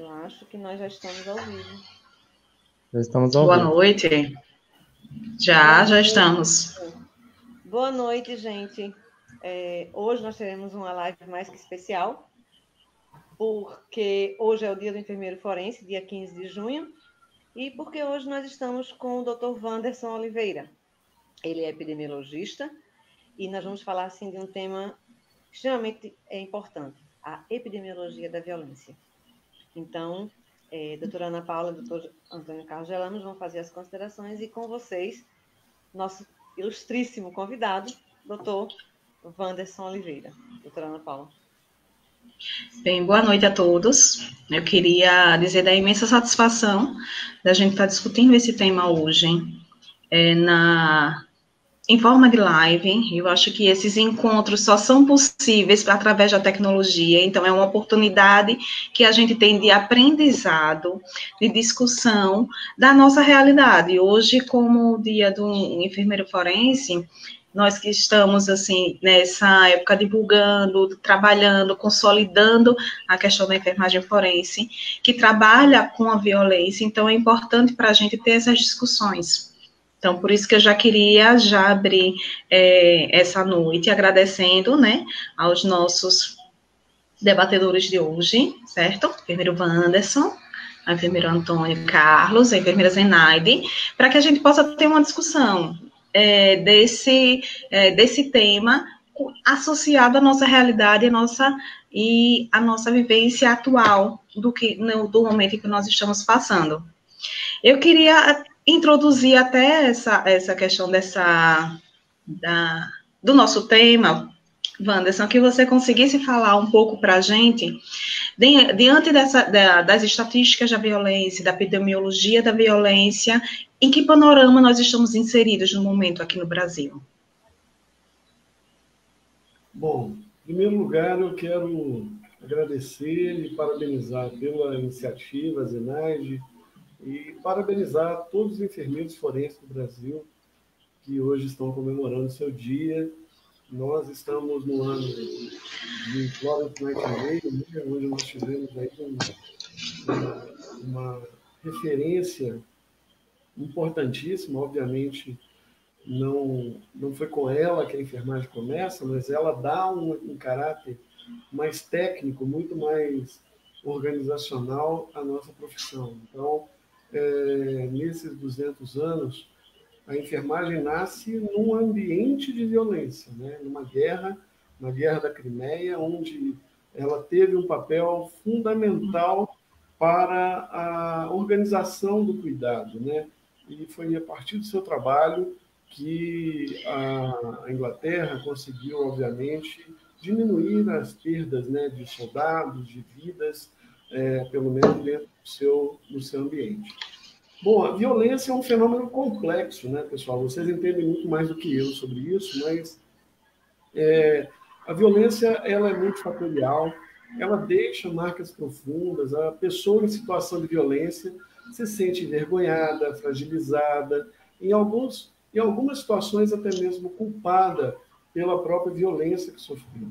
Eu acho que nós já estamos ao vivo. Já estamos ao Boa vivo. noite. Já estamos. Boa noite, gente. Hoje nós teremos uma live mais que especial, porque hoje é o dia do enfermeiro forense, dia 15 de junho, e porque hoje nós estamos com o Dr. Wanderson Oliveira. Ele é epidemiologista e nós vamos falar assim, de um tema extremamente importante, a epidemiologia da violência. Então, doutora Ana Paula e doutor Antônio Carlos Gelamos vão fazer as considerações e com vocês, nosso ilustríssimo convidado, doutor Wanderson Oliveira. Doutora Ana Paula. Bem, boa noite a todos. Eu queria dizer da imensa satisfação da gente estar discutindo esse tema hoje, em forma de live. Eu acho que esses encontros só são possíveis através da tecnologia, então é uma oportunidade que a gente tem de aprendizado, de discussão da nossa realidade. Hoje, como o dia do enfermeiro forense, nós que estamos, assim, nessa época divulgando, trabalhando, consolidando a questão da enfermagem forense, que trabalha com a violência, então é importante para a gente ter essas discussões. Então, por isso que eu já queria abrir essa noite agradecendo, né, aos nossos debatedores de hoje, certo? O enfermeiro Wanderson, o enfermeiro Antônio Carlos, a enfermeira Zenaide, para que a gente possa ter uma discussão desse tema associado à nossa realidade e à nossa vivência atual do momento em que nós estamos passando. Eu queria introduzir até essa questão do nosso tema, Wanderson, que você conseguisse falar um pouco para a gente, diante das estatísticas da violência, da epidemiologia da violência, em que panorama nós estamos inseridos no momento aqui no Brasil? Bom, em primeiro lugar, eu quero agradecer e parabenizar pela iniciativa, a Zenaide, e parabenizar todos os enfermeiros forenses do Brasil que hoje estão comemorando seu dia. Nós estamos no ano de Florence Nightingale, onde nós tivemos aí uma referência importantíssima. Obviamente, não foi com ela que a enfermagem começa, mas ela dá um caráter mais técnico, muito mais organizacional à nossa profissão. Então, nesses 200 anos, a enfermagem nasce num ambiente de violência, né? Numa guerra, na Guerra da Crimeia, onde ela teve um papel fundamental para a organização do cuidado, né? E foi a partir do seu trabalho que a Inglaterra conseguiu, obviamente, diminuir as perdas, né, de soldados, de vidas, pelo menos dentro do seu ambiente. Bom, a violência é um fenômeno complexo, né, pessoal? Vocês entendem muito mais do que eu sobre isso, mas a violência ela é multifatorial, ela deixa marcas profundas. A pessoa em situação de violência se sente envergonhada, fragilizada, em algumas situações até mesmo culpada pela própria violência que sofreu.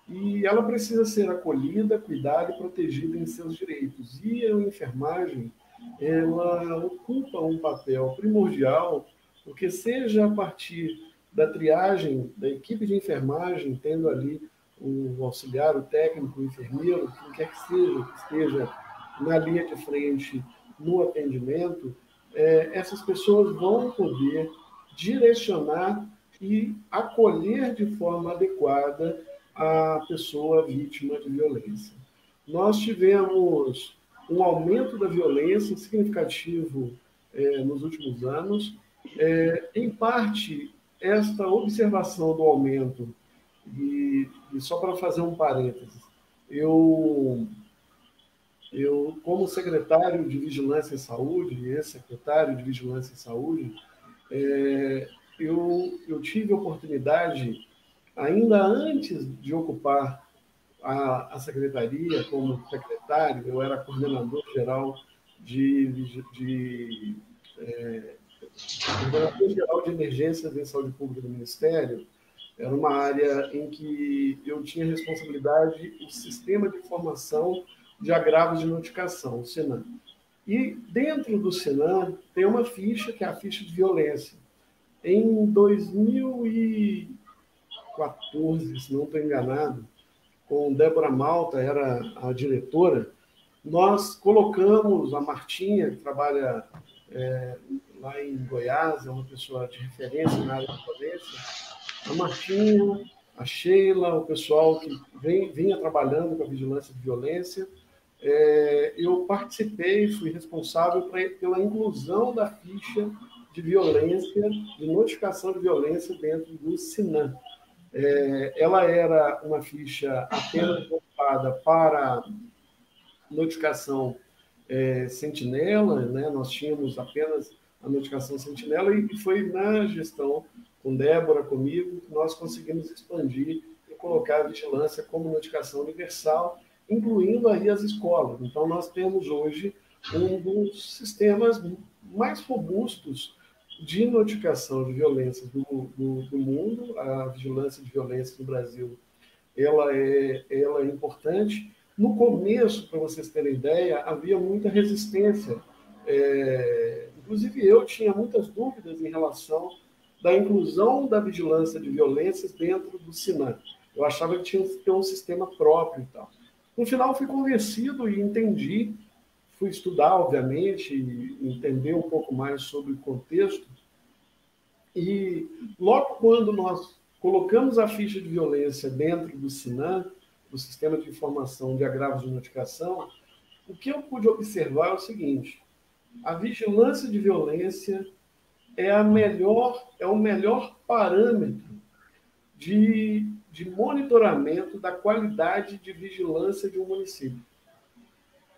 E ela precisa ser acolhida, cuidada e protegida em seus direitos. E a enfermagem, ela ocupa um papel primordial, porque seja a partir da triagem da equipe de enfermagem, tendo ali o auxiliar, o técnico, o enfermeiro, quem quer que esteja na linha de frente no atendimento, essas pessoas vão poder direcionar e acolher de forma adequada a pessoa vítima de violência. Nós tivemos um aumento da violência significativo nos últimos anos. Em parte, esta observação do aumento, e só para fazer um parênteses, eu como secretário de Vigilância em Saúde, e ex-secretário de Vigilância em Saúde, eu tive a oportunidade, ainda antes de ocupar a secretaria como secretário, eu era coordenador geral coordenador geral de emergências em saúde pública do Ministério. Era uma área em que eu tinha responsabilidade do sistema de formação de agravos de notificação, o SINAM. E dentro do SINAM tem uma ficha, que é a ficha de violência. Em 2014, se não estou enganado, com Débora Malta, era a diretora, nós colocamos a Martinha, que trabalha lá em Goiás, é uma pessoa de referência na área de violência, a Martinha, a Sheila, o pessoal que vinha trabalhando com a vigilância de violência. Eu participei, fui responsável pela inclusão da ficha de violência, de notificação de violência dentro do SINAM. Ela era uma ficha apenas voltada para notificação sentinela, né? Nós tínhamos apenas a notificação sentinela e foi na gestão com Débora, comigo, que nós conseguimos expandir e colocar a vigilância como notificação universal, incluindo aí as escolas. Então, nós temos hoje um dos sistemas mais robustos de notificação de violências do mundo. A vigilância de violência no Brasil, ela é importante. No começo, para vocês terem ideia, havia muita resistência. Inclusive, eu tinha muitas dúvidas em relação da inclusão da vigilância de violências dentro do SINAM. Eu achava que tinha que ter um sistema próprio e tal. No final, fui convencido e entendi, fui estudar, obviamente, e entender um pouco mais sobre o contexto. E logo quando nós colocamos a ficha de violência dentro do SINAM, do Sistema de Informação de Agravos de Notificação, o que eu pude observar é o seguinte: a vigilância de violência é o melhor parâmetro de monitoramento da qualidade de vigilância de um município.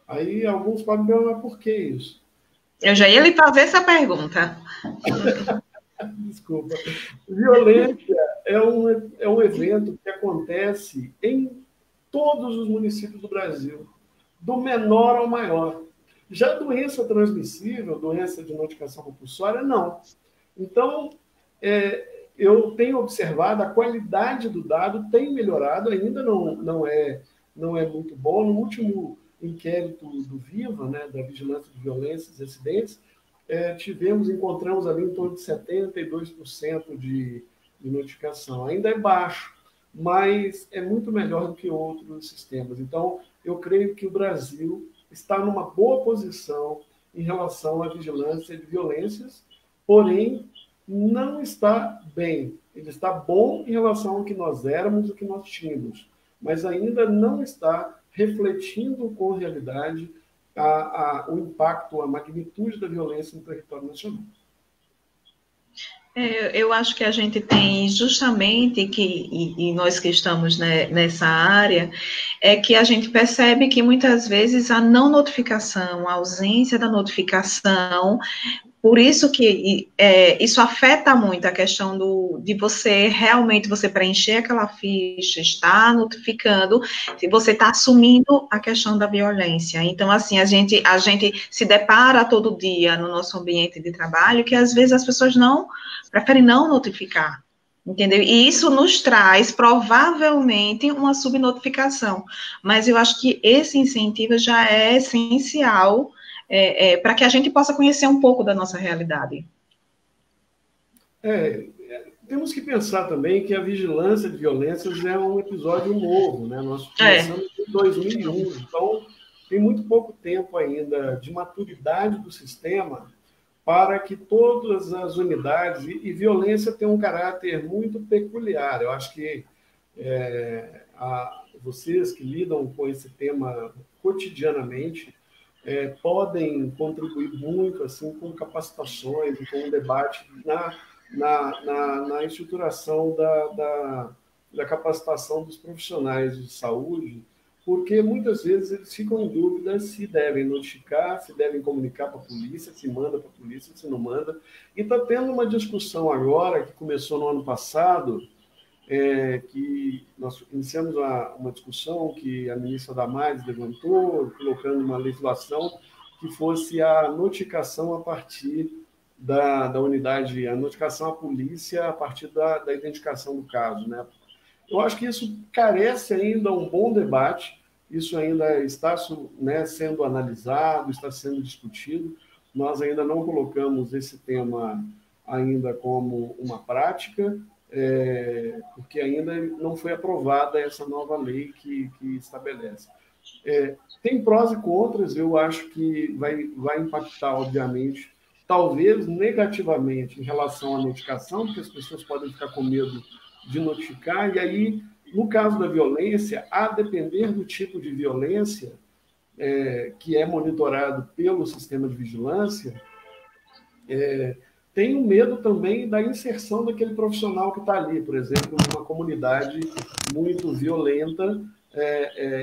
Aí alguns podem perguntar por que isso. Eu já ia lhe fazer essa pergunta. Desculpa. Violência é um evento que acontece em todos os municípios do Brasil, do menor ao maior. Já doença transmissível, doença de notificação compulsória, não. Então, eu tenho observado, a qualidade do dado tem melhorado, ainda não é muito bom. No último inquérito do VIVA, né, da Vigilância de Violências e Acidentes, encontramos ali em torno de 72% de notificação. Ainda é baixo, mas é muito melhor do que outros sistemas. Então, eu creio que o Brasil está numa boa posição em relação à vigilância de violências, porém, não está bem. Ele está bom em relação ao que nós éramos e o que nós tínhamos, mas ainda não está refletindo com realidade o impacto, a magnitude da violência no território nacional. Eu acho que a gente tem justamente e nós que estamos, né, nessa área, é que a gente percebe que muitas vezes a não notificação, a ausência da notificação, por isso que isso afeta muito a questão de você realmente preencher aquela ficha, estar notificando, se você está assumindo a questão da violência. Então, assim, a gente se depara todo dia no nosso ambiente de trabalho que às vezes as pessoas preferem não notificar, entendeu? E isso nos traz, provavelmente, uma subnotificação. Mas eu acho que esse incentivo já é essencial para que a gente possa conhecer um pouco da nossa realidade. Temos que pensar também que a vigilância de violências é um episódio novo, né? Nós começamos em 2001, então tem muito pouco tempo ainda de maturidade do sistema para que todas as unidades, e violência tem um caráter muito peculiar. Eu acho que vocês que lidam com esse tema cotidianamente podem contribuir muito assim, com capacitações e com um debate na estruturação da capacitação dos profissionais de saúde, porque muitas vezes eles ficam em dúvida se devem notificar, se devem comunicar para a polícia, se manda para a polícia, se não manda. E está tendo uma discussão agora, que começou no ano passado, que nós iniciamos uma discussão que a ministra Damares levantou, colocando uma legislação que fosse a notificação a partir da unidade, a notificação à polícia a partir da identificação do caso, né? Eu acho que isso carece ainda um bom debate. isso ainda está, né, sendo analisado, está sendo discutido. Nós ainda não colocamos esse tema ainda como uma prática, porque ainda não foi aprovada essa nova lei que estabelece. Tem prós e contras, eu acho que vai impactar, obviamente, talvez negativamente em relação à notificação, porque as pessoas podem ficar com medo de notificar, e aí, no caso da violência, a depender do tipo de violência que é monitorado pelo sistema de vigilância, tem o medo também da inserção daquele profissional que está ali, por exemplo, numa comunidade muito violenta,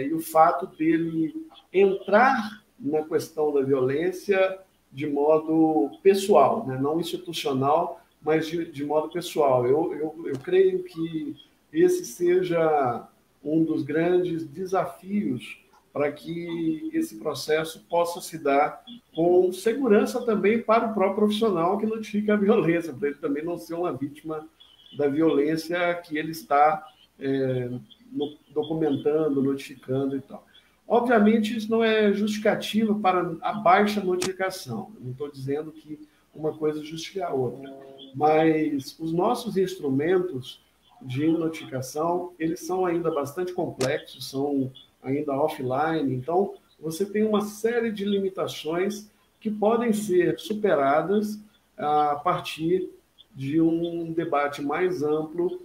e o fato dele entrar na questão da violência de modo pessoal, né? Não institucional, mas de modo pessoal. Eu creio que esse seja um dos grandes desafios para que esse processo possa se dar com segurança também para o próprio profissional que notifica a violência, para ele também não ser uma vítima da violência que ele está documentando, notificando e tal. Obviamente, isso não é justificativa para a baixa notificação. Eu não estou dizendo que uma coisa justifica a outra. Mas os nossos instrumentos de notificação, eles são ainda bastante complexos, são ainda offline. Então, você tem uma série de limitações que podem ser superadas a partir de um debate mais amplo,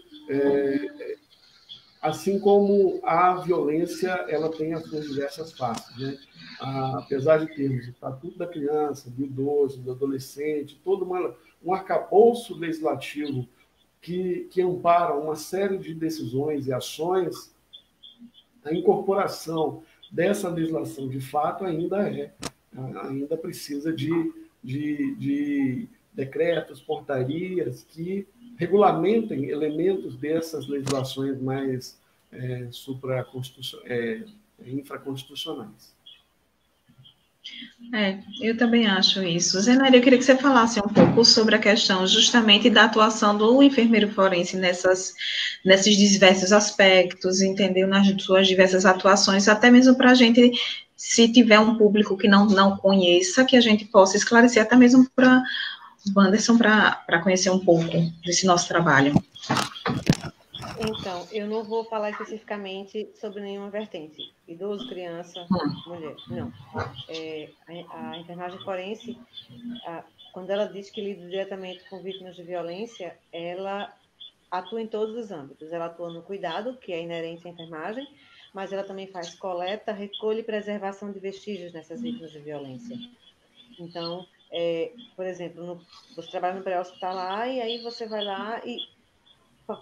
assim como a violência ela tem as suas diversas faces, né? Apesar de termos o Estatuto da Criança, do Idoso, do Adolescente, todo um arcabouço legislativo que ampara uma série de decisões e ações, a incorporação dessa legislação de fato ainda precisa de decretos, portarias que regulamentem elementos dessas legislações mais infraconstitucionais. Eu também acho isso. Zenaida, eu queria que você falasse um pouco sobre a questão justamente da atuação do enfermeiro forense nesses diversos aspectos, entendeu? Nas suas diversas atuações, até mesmo para a gente, se tiver um público que não conheça, que a gente possa esclarecer, até mesmo para o Wanderson, para conhecer um pouco desse nosso trabalho. Então, eu não vou falar especificamente sobre nenhuma vertente. Idoso, criança, mulher. Não. A enfermagem forense, quando ela diz que lida diretamente com vítimas de violência, ela atua em todos os âmbitos. Ela atua no cuidado, que é inerente à enfermagem, mas ela também faz coleta, recolhe e preservação de vestígios nessas vítimas de violência. Então, por exemplo, você trabalha no pré-hospitalar e aí você vai lá e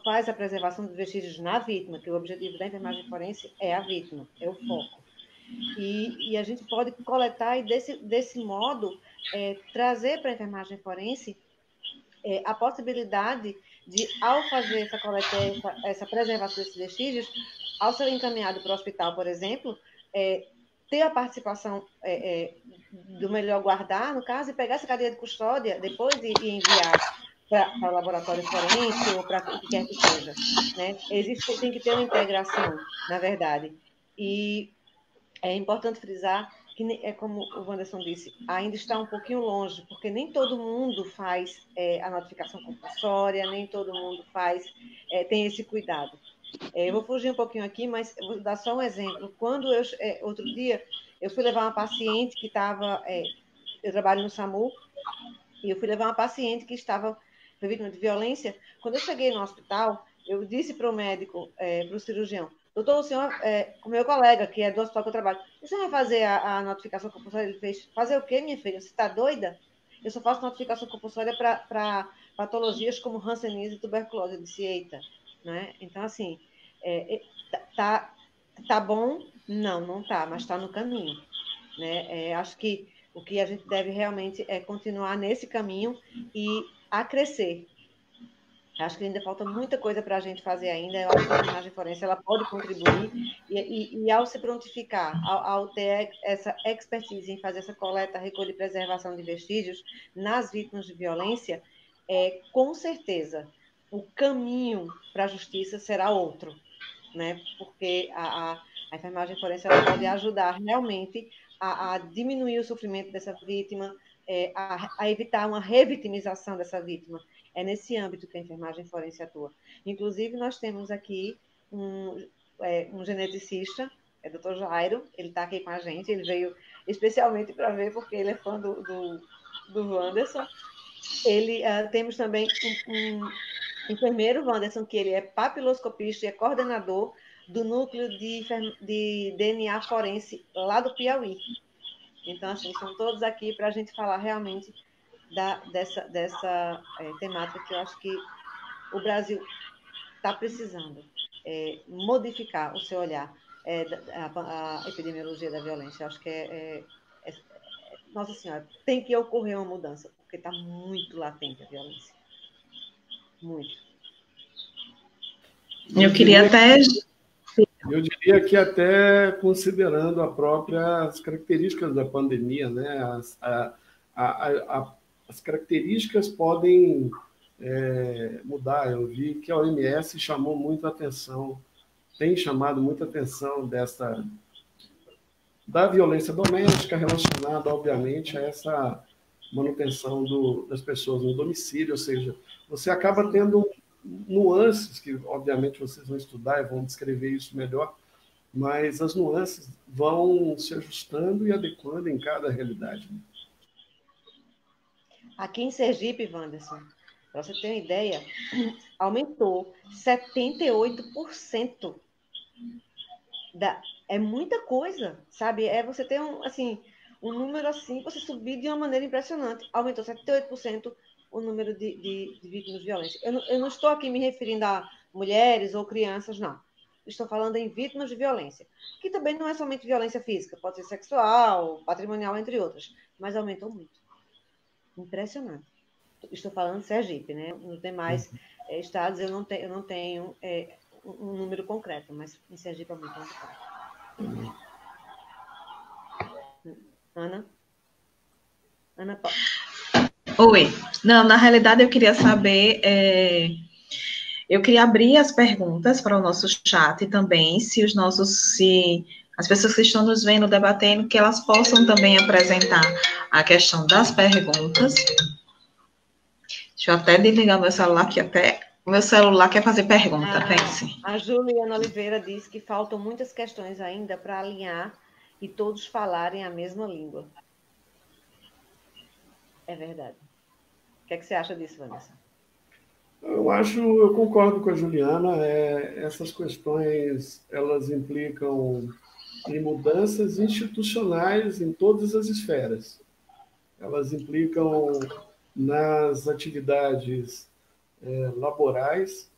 faz a preservação dos vestígios na vítima, que o objetivo da enfermagem forense é a vítima, é o foco. E a gente pode coletar e, desse modo, trazer para a enfermagem forense a possibilidade de, ao fazer essa coleta, essa preservação desses vestígios, ao ser encaminhado para o hospital, por exemplo, ter a participação do melhor guardar, no caso, e pegar essa cadeia de custódia depois e enviar para o laboratório forense ou para o que quer que seja, né? Tem que ter uma integração, na verdade. E é importante frisar que, como o Wanderson disse, ainda está um pouquinho longe, porque nem todo mundo faz a notificação compulsória, nem todo mundo tem esse cuidado. Eu vou fugir um pouquinho aqui, mas eu vou dar só um exemplo. Quando outro dia, eu fui levar uma paciente que estava... eu trabalho no SAMU, e eu fui levar uma paciente que estava vítima de violência. Quando eu cheguei no hospital, eu disse para o médico, para o cirurgião, doutor, o senhor, o meu colega, que é do hospital que eu trabalho, o senhor vai fazer a notificação compulsória? Ele fez, fazer o quê, minha filha? Você está doida? Eu só faço notificação compulsória para patologias como hanseníase e tuberculose. Eu disse, eita, né? Então, assim, tá bom? Não tá, mas está no caminho, né? Acho que o que a gente deve realmente é continuar nesse caminho e a crescer. Acho que ainda falta muita coisa para a gente fazer ainda. Eu acho que a enfermagem forense ela pode contribuir e ao se prontificar, ao ter essa expertise em fazer essa coleta, recolha e preservação de vestígios nas vítimas de violência, com certeza o caminho para a justiça será outro. né? Porque a enfermagem forense ela pode ajudar realmente a diminuir o sofrimento dessa vítima, a evitar uma revitimização dessa vítima. É nesse âmbito que a enfermagem forense atua. Inclusive, nós temos aqui um geneticista, é o Dr. Jairo, ele está aqui com a gente, ele veio especialmente para ver, porque ele é fã do Wanderson. Temos também um enfermeiro, Wanderson, que ele é papiloscopista e é coordenador do núcleo de DNA forense lá do Piauí. Então, assim, são todos aqui para a gente falar realmente dessa temática que eu acho que o Brasil está precisando modificar o seu olhar a epidemiologia da violência. Eu acho que Nossa Senhora, tem que ocorrer uma mudança, porque está muito latente a violência. Muito. Eu diria que até considerando as características da pandemia, né? As características podem mudar. Eu vi que a OMS chamou muita atenção, tem chamado muita atenção da violência doméstica relacionada, obviamente, a essa manutenção das pessoas no domicílio, ou seja, você acaba tendo nuances que, obviamente, vocês vão estudar e vão descrever isso melhor, mas as nuances vão se ajustando e adequando em cada realidade. Aqui em Sergipe, Wanderson, para você ter uma ideia, aumentou 78%. É muita coisa, sabe? Você ter um número assim, você subir de uma maneira impressionante. Aumentou 78% o número de vítimas de violência. Eu não estou aqui me referindo a mulheres ou crianças, não. Estou falando em vítimas de violência, que também não é somente violência física, pode ser sexual, patrimonial, entre outras, mas aumentou muito. Impressionante. Estou falando de Sergipe, né? Nos demais estados eu não tenho um número concreto, mas em Sergipe é muito complicado. Ana? Ana, pode. Oi. Não, na realidade eu queria saber, eu queria abrir as perguntas para o nosso chat também, se as pessoas que estão nos vendo, debatendo, que elas possam também apresentar a questão das perguntas. Deixa eu até desligar meu celular, que até o meu celular quer fazer pergunta, pense. A Juliana Oliveira disse que faltam muitas questões ainda para alinhar e todos falarem a mesma língua. É verdade. O que você acha disso, Vanessa? Eu concordo com a Juliana. Essas questões, elas implicam em mudanças institucionais em todas as esferas. Elas implicam nas atividades laborais,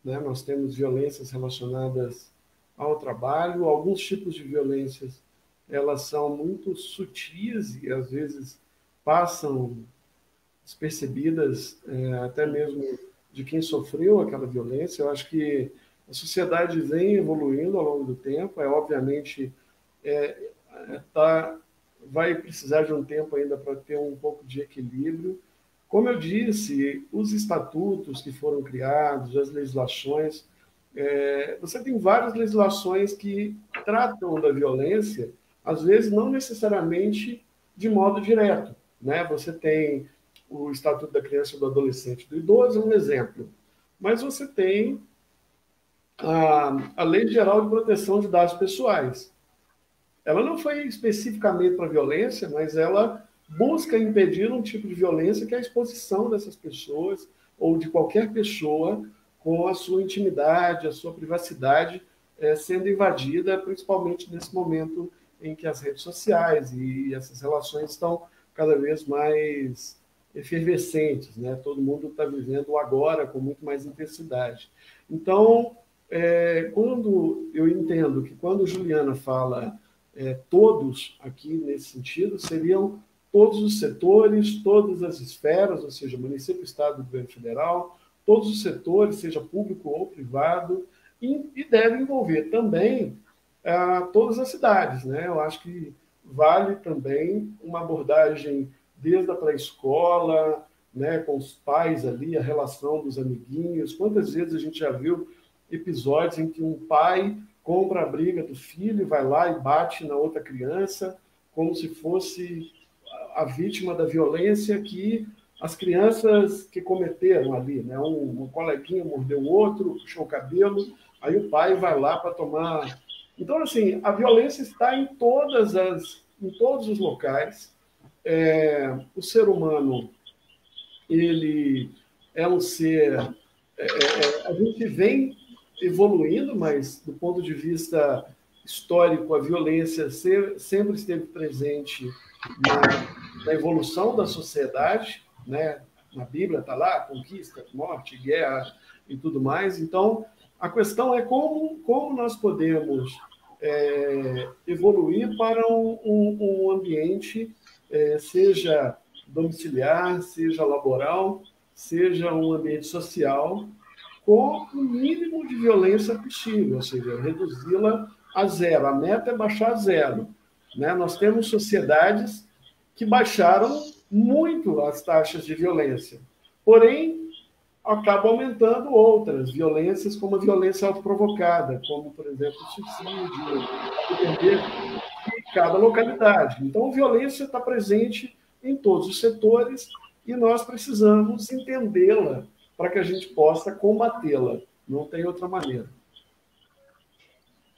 né? Nós temos violências relacionadas ao trabalho. Alguns tipos de violências, elas são muito sutis e, às vezes, passam despercebidas, até mesmo de quem sofreu aquela violência. Eu acho que a sociedade vem evoluindo ao longo do tempo. Obviamente, vai precisar de um tempo ainda para ter um pouco de equilíbrio. Como eu disse, os estatutos que foram criados, as legislações, você tem várias legislações que tratam da violência, às vezes não necessariamente de modo direto, né? Você tem o Estatuto da Criança e do Adolescente e do Idoso, é um exemplo. Mas você tem a Lei Geral de Proteção de Dados Pessoais. Ela não foi especificamente para a violência, mas ela busca impedir um tipo de violência, que é a exposição dessas pessoas, ou de qualquer pessoa, com a sua intimidade, a sua privacidade sendo invadida, principalmente nesse momento em que as redes sociais e essas relações estão cada vez mais efervescentes, né? Todo mundo está vivendo o agora com muito mais intensidade. Então, quando eu entendo que quando Juliana fala todos aqui nesse sentido, seriam todos os setores, todas as esferas, ou seja, município, estado, governo federal, todos os setores, seja público ou privado, e deve envolver também todas as cidades, né? Eu acho que vale também uma abordagem desde a pré-escola, né, com os pais ali, a relação dos amiguinhos. Quantas vezes a gente já viu episódios em que um pai compra a briga do filho, vai lá e bate na outra criança, como se fosse a vítima da violência que as crianças que cometeram ali, né? Um coleguinha mordeu o outro, puxou o cabelo, aí o pai vai lá para tomar... Então, assim, a violência está em todos os locais. O ser humano, ele é um ser... a gente vem evoluindo, mas do ponto de vista histórico, a violência sempre esteve presente na evolução da sociedade, né? Na Bíblia está lá, conquista, morte, guerra e tudo mais. Então, a questão é como nós podemos evoluir para um ambiente, seja domiciliar, seja laboral, seja um ambiente social, com o mínimo de violência possível, ou seja, reduzi-la a zero. A meta é baixar a zero, né? Nós temos sociedades que baixaram muito as taxas de violência, porém, acabam aumentando outras violências, como a violência autoprovocada, como, por exemplo, o suicídio, depender de cada localidade. Então, a violência está presente em todos os setores e nós precisamos entendê-la para que a gente possa combatê-la. Não tem outra maneira.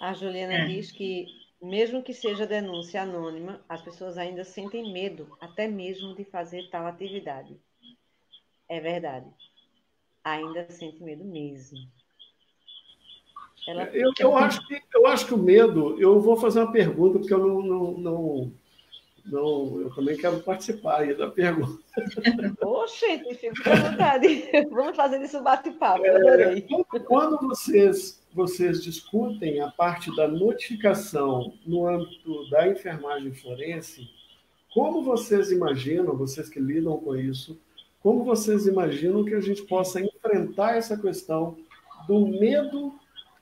A Juliana diz que, mesmo que seja denúncia anônima, as pessoas ainda sentem medo, até mesmo de fazer tal atividade. É verdade. Ainda sente medo mesmo. Eu acho que o medo... Eu vou fazer uma pergunta, porque eu eu também quero participar aí da pergunta. Oxe, fica à vontade. Vamos fazer isso bate-papo, eu adorei. Quando vocês discutem a parte da notificação no âmbito da enfermagem forense, como vocês imaginam, vocês que lidam com isso, como vocês imaginam que a gente possa enfrentar essa questão do medo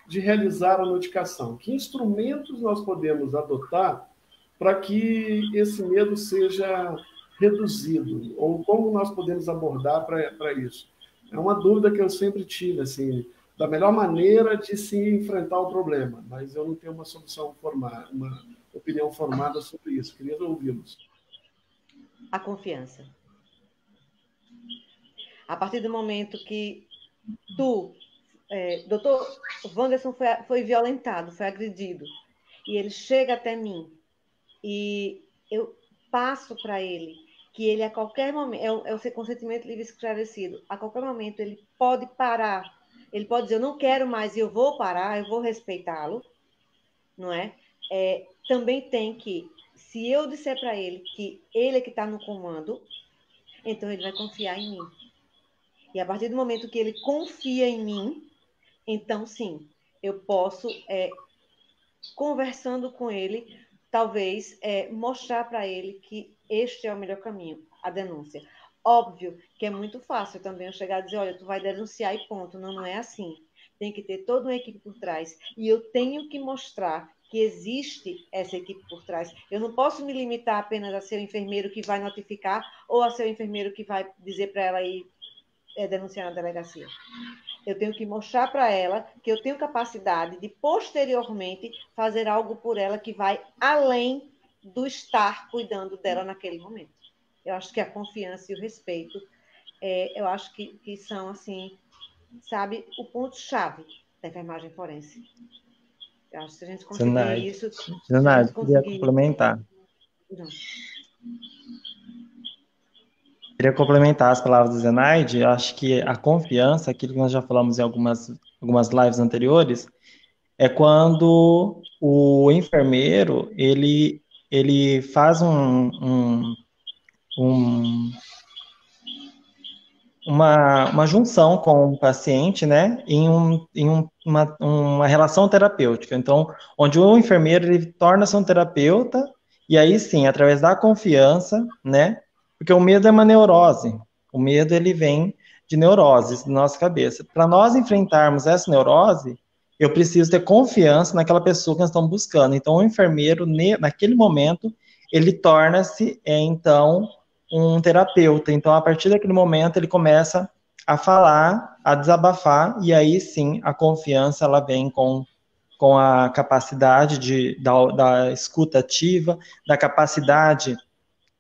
de realizar a notificação? Que instrumentos nós podemos adotar para que esse medo seja reduzido? Ou como nós podemos abordar para isso? É uma dúvida que eu sempre tive, assim, da melhor maneira de se enfrentar o problema, mas eu não tenho uma solução formada, uma opinião formada sobre isso. Queria ouvi-los. A confiança. A partir do momento que doutor Wanderson foi violentado, foi agredido, e ele chega até mim, e eu passo para ele que ele, a qualquer momento, é o seu consentimento livre e esclarecido, a qualquer momento ele pode parar, ele pode dizer, eu não quero mais, e eu vou parar, eu vou respeitá-lo, não é? Também tem que, se eu disser para ele que ele é que está no comando, então ele vai confiar em mim. E a partir do momento que ele confia em mim, então sim, eu posso, conversando com ele, talvez mostrar para ele que este é o melhor caminho, a denúncia. Óbvio que é muito fácil também eu chegar a dizer, olha, tu vai denunciar e ponto. Não é assim. Tem que ter toda uma equipe por trás. E eu tenho que mostrar que existe essa equipe por trás. Eu não posso me limitar apenas a ser o enfermeiro que vai notificar ou a ser o enfermeiro que vai dizer para ela ir denunciar na delegacia. Eu tenho que mostrar para ela que eu tenho capacidade de, posteriormente, fazer algo por ela que vai além do estar cuidando dela naquele momento. Eu acho que a confiança e o respeito, eu acho que são, assim, sabe, o ponto-chave da enfermagem forense. Eu acho que se a gente conseguir isso... Zenaide, queria complementar. Não. Queria complementar as palavras do Zenaide. Eu acho que a confiança, aquilo que nós já falamos em algumas lives anteriores, é quando o enfermeiro, ele faz uma junção com o paciente, né, em uma relação terapêutica. Então, onde o enfermeiro ele torna-se um terapeuta, e aí sim, através da confiança, né, porque o medo é uma neurose. O medo, ele vem de neuroses na nossa cabeça. Para nós enfrentarmos essa neurose, eu preciso ter confiança naquela pessoa que nós estamos buscando. Então, o enfermeiro, naquele momento, ele torna-se, então, um terapeuta. Então, a partir daquele momento, ele começa a falar a desabafar, e aí sim a confiança ela vem com a capacidade da escuta ativa, da capacidade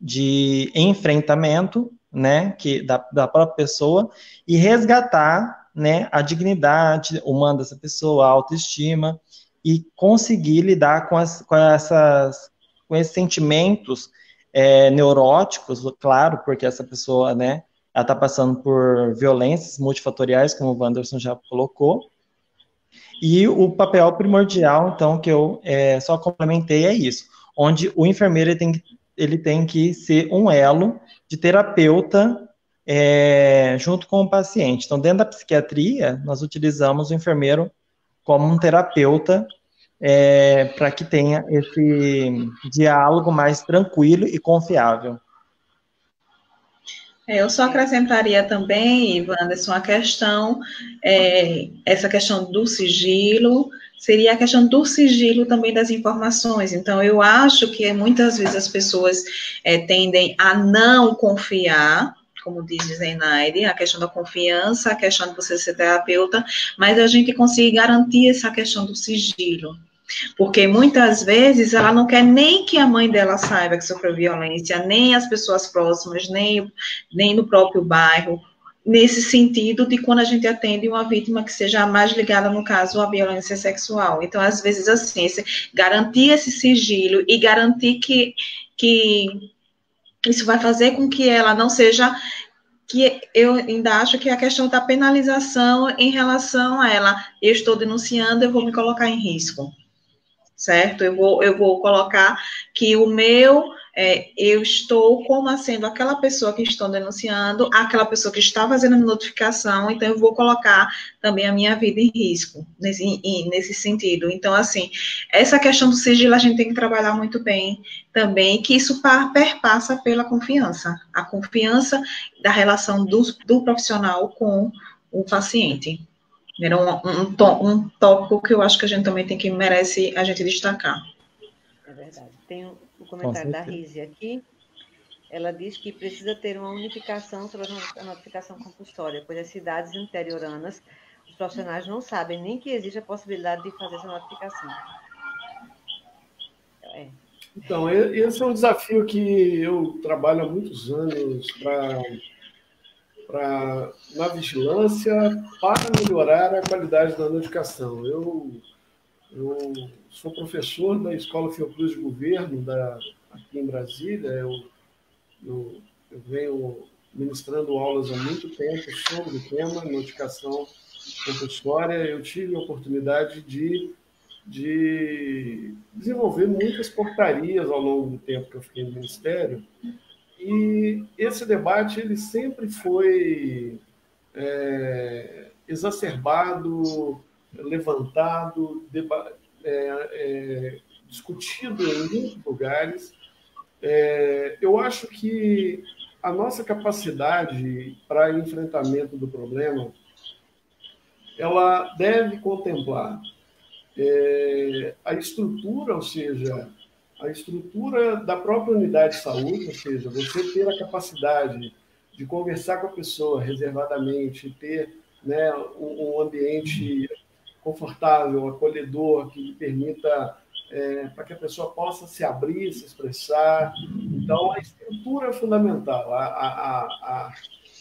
de enfrentamento, né, da própria pessoa, e resgatar, né, a dignidade humana dessa pessoa, a autoestima, e conseguir lidar com esses sentimentos neuróticos, claro, porque essa pessoa, né, ela está passando por violências multifatoriais, como o Wanderson já colocou, e o papel primordial, então, que eu só complementei é isso, onde o enfermeiro ele tem que ser um elo de terapeuta junto com o paciente. Então, dentro da psiquiatria, nós utilizamos o enfermeiro como um terapeuta para que tenha esse diálogo mais tranquilo e confiável. Eu só acrescentaria também, Wanderson, essa questão do sigilo, seria a questão do sigilo também das informações. Então, eu acho que muitas vezes as pessoas tendem a não confiar, como diz Zenaide, a questão da confiança, a questão de você ser terapeuta, mas a gente consegue garantir essa questão do sigilo. Porque muitas vezes ela não quer nem que a mãe dela saiba que sofreu violência, nem as pessoas próximas, nem no próprio bairro, nesse sentido de quando a gente atende uma vítima que seja mais ligada, no caso, à violência sexual. Então, às vezes, assim, garantir esse sigilo e garantir que isso vai fazer com que ela não seja... que eu ainda acho que a questão da penalização em relação a ela, eu estou denunciando, eu vou me colocar em risco. Certo? Eu vou colocar que eu estou como sendo aquela pessoa que estou denunciando, aquela pessoa que está fazendo a notificação, então eu vou colocar também a minha vida em risco, nesse sentido. Então, assim, essa questão do sigilo a gente tem que trabalhar muito bem também, que isso perpassa pela confiança, a confiança da relação do profissional com o paciente. Era um tópico que eu acho que a gente também merece a gente destacar. É verdade. Tem o comentário da Rise aqui. Ela diz que precisa ter uma unificação sobre a notificação compulsória, pois as cidades interioranas, os profissionais não sabem nem que existe a possibilidade de fazer essa notificação. Então, esse é um desafio que eu trabalho há muitos anos na vigilância para melhorar a qualidade da notificação. Eu sou professor da Escola Fiocruz de Governo aqui em Brasília. Eu venho ministrando aulas há muito tempo sobre o tema notificação compulsória. Eu tive a oportunidade de desenvolver muitas portarias ao longo do tempo que eu fiquei no Ministério. E esse debate ele sempre foi exacerbado, levantado, discutido em muitos lugares. Eu acho que a nossa capacidade para enfrentamento do problema ela deve contemplar a estrutura, ou seja, a estrutura da própria unidade de saúde, ou seja, você ter a capacidade de conversar com a pessoa reservadamente, ter, né, um ambiente confortável, acolhedor, que lhe permita, para que a pessoa possa se abrir, se expressar. Então, a estrutura é fundamental, a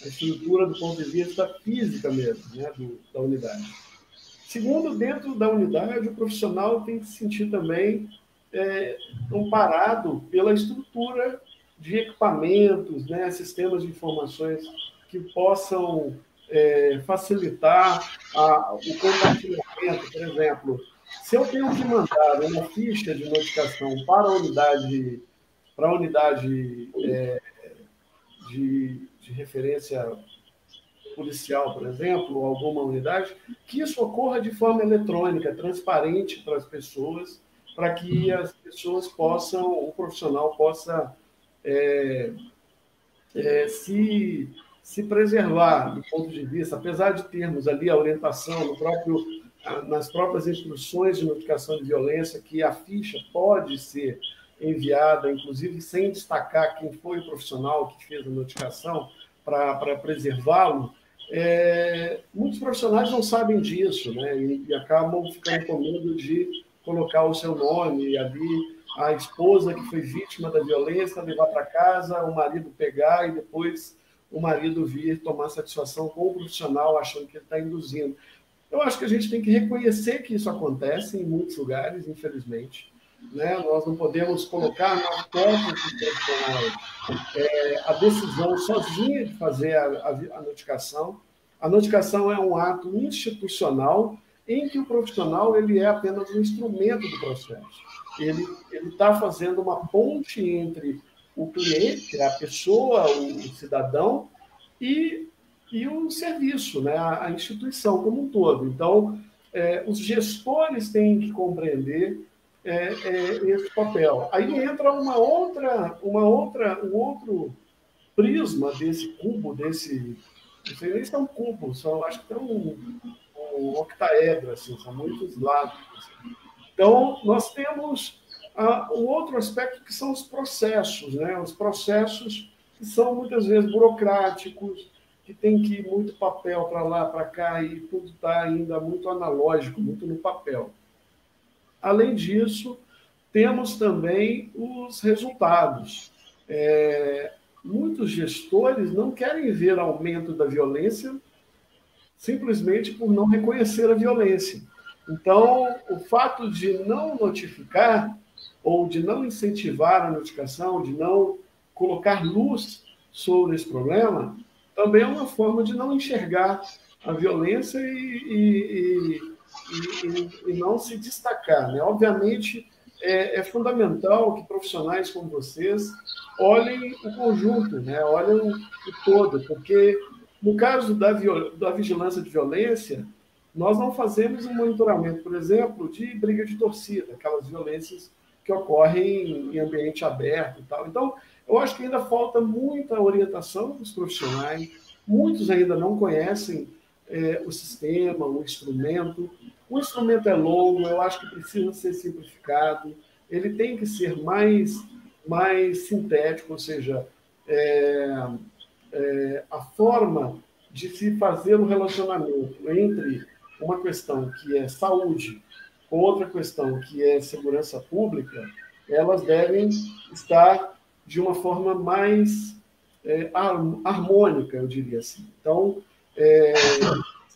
estrutura do ponto de vista física mesmo, né, da unidade. Segundo, dentro da unidade, o profissional tem que se sentir também amparado pela estrutura de equipamentos, né, sistemas de informações que possam facilitar o compartilhamento. Por exemplo, se eu tenho que mandar uma ficha de notificação para a unidade de referência policial, por exemplo, ou alguma unidade, que isso ocorra de forma eletrônica, transparente para as pessoas, para que as pessoas possam, o profissional possa se preservar do ponto de vista, apesar de termos ali a orientação nas próprias instruções de notificação de violência, que a ficha pode ser enviada, inclusive sem destacar quem foi o profissional que fez a notificação, para preservá-lo. muitos profissionais não sabem disso, né? E acabam ficando com medo de colocar o seu nome ali, a esposa que foi vítima da violência, levar para casa, o marido pegar e depois o marido vir tomar satisfação com o profissional, achando que ele está induzindo. Eu acho que a gente tem que reconhecer que isso acontece em muitos lugares, infelizmente. Né? Nós não podemos colocar nas costas dos profissionais a decisão sozinha de fazer a notificação. A notificação é um ato institucional em que o profissional ele é apenas um instrumento do processo. Ele está fazendo uma ponte entre o cliente, a pessoa, o cidadão, e o serviço, né? A instituição como um todo. Então, os gestores têm que compreender esse papel. Aí entra um outro prisma desse cubo, não sei nem se é um cubo, acho que tem um octaedro, assim, são muitos lados. Assim. Então, nós temos um outro aspecto que são os processos, né? Os processos que são muitas vezes burocráticos, que tem que ir muito papel para lá, para cá, e tudo está ainda muito analógico, muito no papel. Além disso, temos também os resultados. Muitos gestores não querem ver aumento da violência simplesmente por não reconhecer a violência. Então, o fato de não notificar ou de não incentivar a notificação, de não colocar luz sobre esse problema, também é uma forma de não enxergar a violência e não se destacar. Né? Obviamente, é fundamental que profissionais como vocês olhem o conjunto, né? Olhem o todo, porque no caso da vigilância de violência, nós não fazemos um monitoramento, por exemplo, de briga de torcida, aquelas violências que ocorrem em ambiente aberto e tal. Então, eu acho que ainda falta muita orientação dos profissionais, muitos ainda não conhecem o sistema, o instrumento. O instrumento é longo, eu acho que precisa ser simplificado, ele tem que ser mais sintético, ou seja, a forma de se fazer um relacionamento entre uma questão que é saúde com outra questão que é segurança pública, elas devem estar de uma forma mais harmônica, eu diria assim. Então,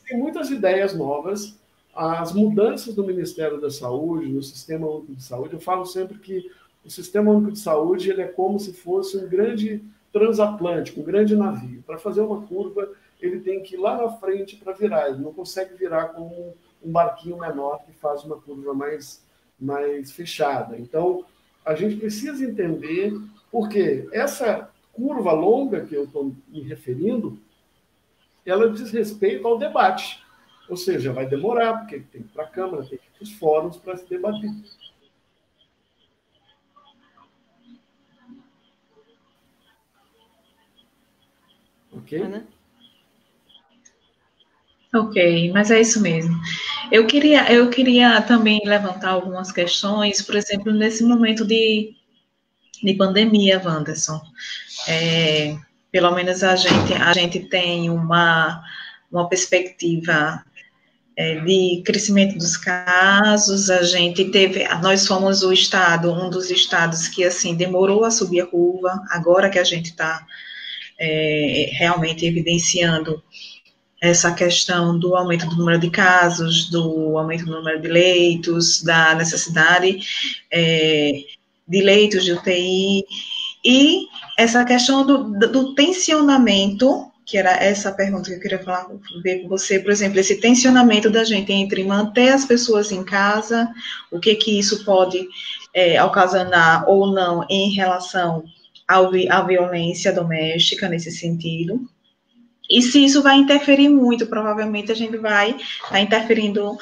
tem muitas ideias novas, as mudanças do Ministério da Saúde, no Sistema Único de Saúde. Eu falo sempre que o Sistema Único de Saúde ele é como se fosse um grande transatlântico, um grande navio. Para fazer uma curva, ele tem que ir lá na frente para virar. Ele não consegue virar com um barquinho menor que faz uma curva mais fechada. Então, a gente precisa entender porque essa curva longa que eu estou me referindo, ela diz respeito ao debate. Ou seja, vai demorar, porque tem que ir para a Câmara, tem que ir para os fóruns para se debater. Ok? Ana? Ok, mas é isso mesmo. Eu queria também levantar algumas questões, por exemplo, nesse momento de pandemia, Wanderson. Pelo menos a gente tem uma perspectiva de crescimento dos casos. Nós fomos um dos estados que assim demorou a subir a curva. Agora que a gente está realmente evidenciando essa questão do aumento do número de casos, do aumento do número de leitos, da necessidade de leitos de UTI, e essa questão do tensionamento, que era essa pergunta que eu queria ver com você, por exemplo, esse tensionamento da gente entre manter as pessoas em casa, o que isso pode ocasionar ou não em relação à violência doméstica nesse sentido. E se isso vai interferir muito, provavelmente a gente vai estar interferindo.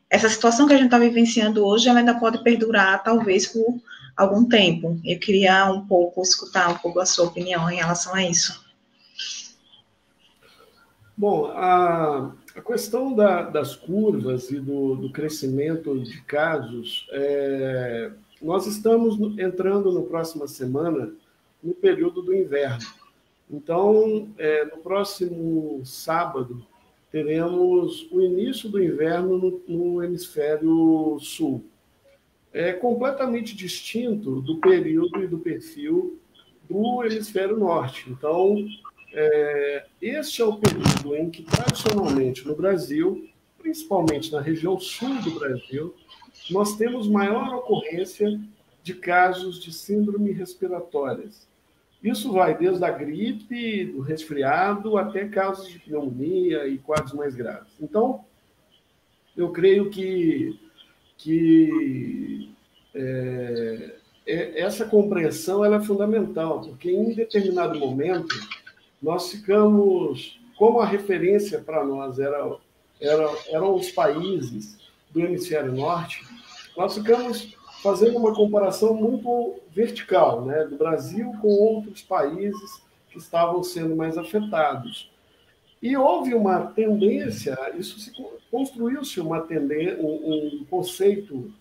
Essa situação que a gente está vivenciando hoje, ela ainda pode perdurar, talvez, por algum tempo. Eu queria escutar um pouco a sua opinião em relação a isso. Bom, a questão das curvas e do crescimento de casos, nós estamos entrando na próxima semana no período do inverno. Então, no próximo sábado, teremos o início do inverno no hemisfério sul. É completamente distinto do período e do perfil do hemisfério norte. Então, este é o período em que, tradicionalmente, no Brasil, principalmente na região sul do Brasil, nós temos maior ocorrência de casos de síndrome respiratórias. Isso vai desde a gripe, do resfriado, até casos de pneumonia e quadros mais graves. Então, eu creio que essa compreensão ela é fundamental, porque em determinado momento nós ficamos, como a referência para nós eram os países do hemisfério norte, nós ficamos fazendo uma comparação muito vertical, né, do Brasil com outros países que estavam sendo mais afetados. E houve uma tendência, construiu-se uma tendência, um conceito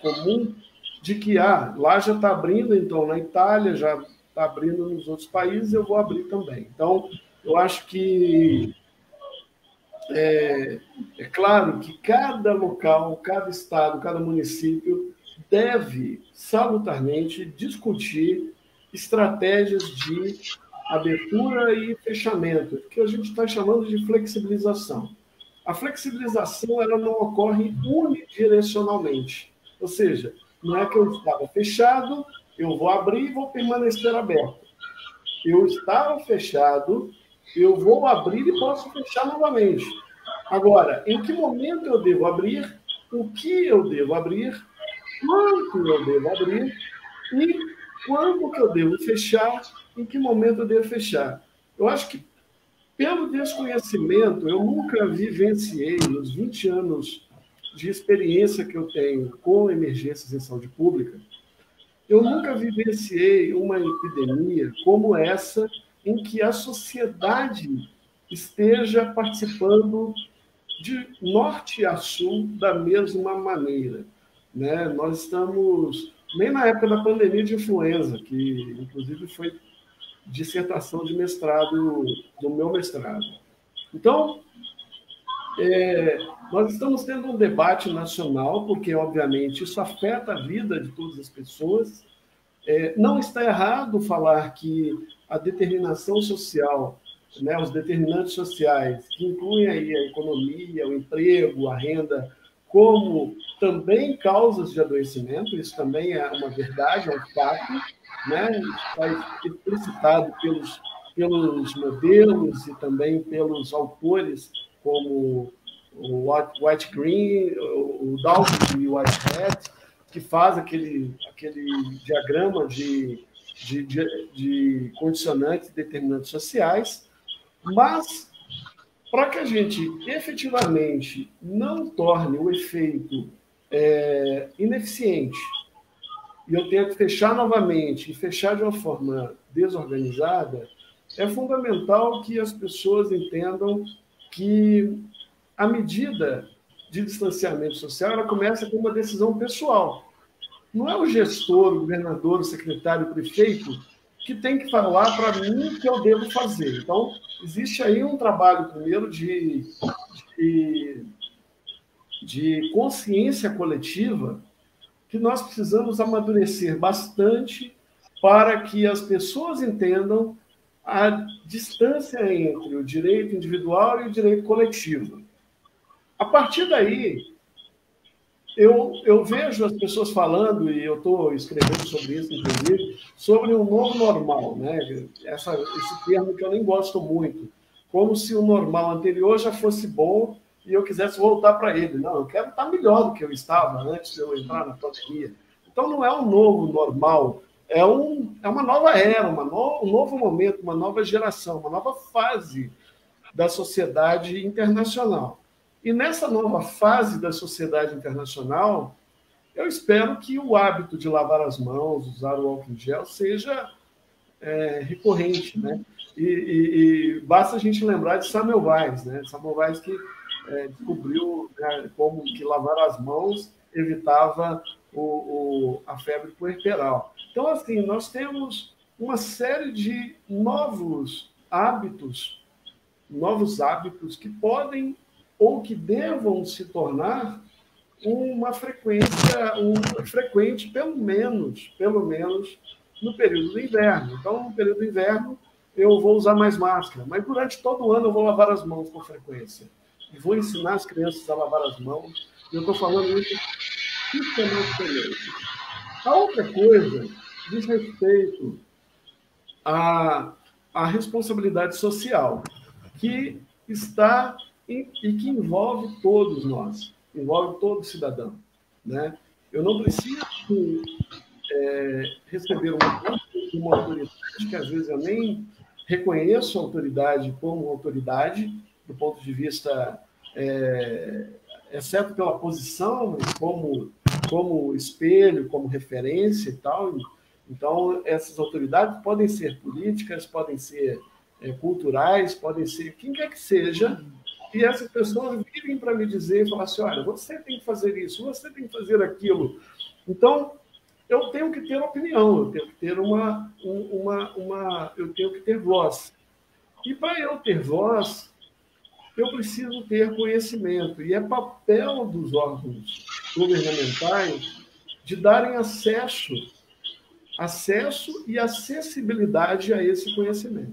comum de que lá já está abrindo, então na Itália já está abrindo nos outros países, eu vou abrir também. Então, eu acho que é claro que cada local, cada estado, cada município deve, salutarmente, discutir estratégias de abertura e fechamento, que a gente está chamando de flexibilização. A flexibilização ela não ocorre unidirecionalmente, ou seja, não é que eu estava fechado, eu vou abrir e vou permanecer aberto. Eu estava fechado, eu vou abrir e posso fechar novamente. Agora, em que momento eu devo abrir, o que eu devo abrir, quanto eu devo abrir e quando que eu devo fechar, em que momento eu devo fechar. Eu acho que, pelo desconhecimento, eu nunca vivenciei, nos 20 anos de experiência que eu tenho com emergências em saúde pública, eu nunca vivenciei uma epidemia como essa, em que a sociedade esteja participando de norte a sul da mesma maneira, né? Nós estamos, nem na época da pandemia de influenza, que inclusive foi dissertação de mestrado, do meu mestrado. Então, nós estamos tendo um debate nacional, porque, obviamente, isso afeta a vida de todas as pessoas. Não está errado falar que a determinação social, né, os determinantes sociais, que incluem aí a economia, o emprego, a renda, como também causas de adoecimento, isso também é uma verdade, é um fato, né? Está explicitado pelos modelos e também pelos autores, como o White Green, o Dalton e o Whitehead, que faz aquele diagrama de condicionantes e determinantes sociais, mas para que a gente efetivamente não torne o efeito ineficiente e eu tenha que fechar novamente e fechar de uma forma desorganizada, é fundamental que as pessoas entendam que a medida de distanciamento social ela começa com uma decisão pessoal. Não é o gestor, o governador, o secretário, o prefeito que tem que falar para mim o que eu devo fazer. Então, existe aí um trabalho, primeiro, de consciência coletiva que nós precisamos amadurecer bastante para que as pessoas entendam a distância entre o direito individual e o direito coletivo. A partir daí, eu vejo as pessoas falando, e eu estou escrevendo sobre isso, inclusive, sobre um novo normal, né? Esse termo que eu nem gosto muito, como se o normal anterior já fosse bom e eu quisesse voltar para ele. Não, eu quero estar melhor do que eu estava antes de eu entrar na pandemia. Então, não é um novo normal, é uma nova era, um novo momento, uma nova geração, uma nova fase da sociedade internacional. E nessa nova fase da sociedade internacional, eu espero que o hábito de lavar as mãos, usar o álcool em gel, seja recorrente, né? E basta a gente lembrar de Samuel Weiss, né? Samuel Weiss que descobriu, né, como que lavar as mãos evitava a febre puerperal. Então, assim, nós temos uma série de novos hábitos que podem ou que devam se tornar uma frequência frequente, pelo menos no período do inverno. Então, no período do inverno, eu vou usar mais máscara, mas durante todo o ano eu vou lavar as mãos com frequência. E vou ensinar as crianças a lavar as mãos. Eu estou falando isso sistematicamente. A outra coisa diz respeito à responsabilidade social, que está e que envolve todos nós, envolve todo cidadão, né? Eu não preciso receber uma autoridade, que às vezes eu nem reconheço a autoridade como autoridade, do ponto de vista, exceto pela posição, como espelho, como referência e tal. Então, essas autoridades podem ser políticas, podem ser culturais, podem ser quem quer que seja, e essas pessoas virem para me dizer e falar assim, olha, você tem que fazer isso, você tem que fazer aquilo. Então, eu tenho que ter opinião, eu tenho que ter eu tenho que ter voz. E para eu ter voz, eu preciso ter conhecimento. E é papel dos órgãos governamentais de darem acesso e acessibilidade a esse conhecimento.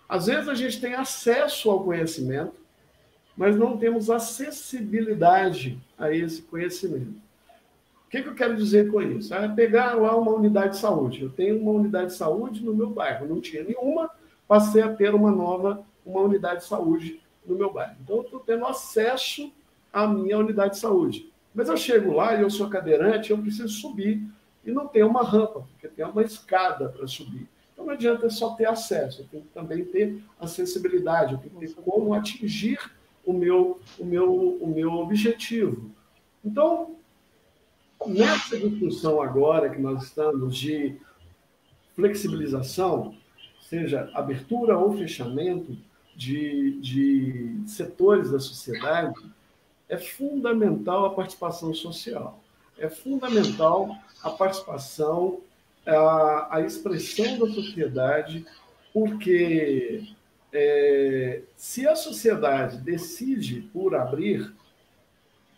Às vezes a gente tem acesso ao conhecimento, mas não temos acessibilidade a esse conhecimento. O que eu quero dizer com isso? É pegar lá uma unidade de saúde. Eu tenho uma unidade de saúde no meu bairro. Não tinha nenhuma, passei a ter uma unidade de saúde no meu bairro. Então, eu estou tendo acesso à minha unidade de saúde. Mas eu chego lá e eu sou cadeirante, eu preciso subir. E não tem uma rampa, porque tem uma escada para subir. Então, não adianta só ter acesso. Eu tenho que também ter acessibilidade. Eu tenho que ter como atingir o meu objetivo. Então, nessa discussão agora que nós estamos de flexibilização, seja abertura ou fechamento de setores da sociedade, é fundamental a participação social. É fundamental a participação, a expressão da sociedade, porque se a sociedade decide por abrir,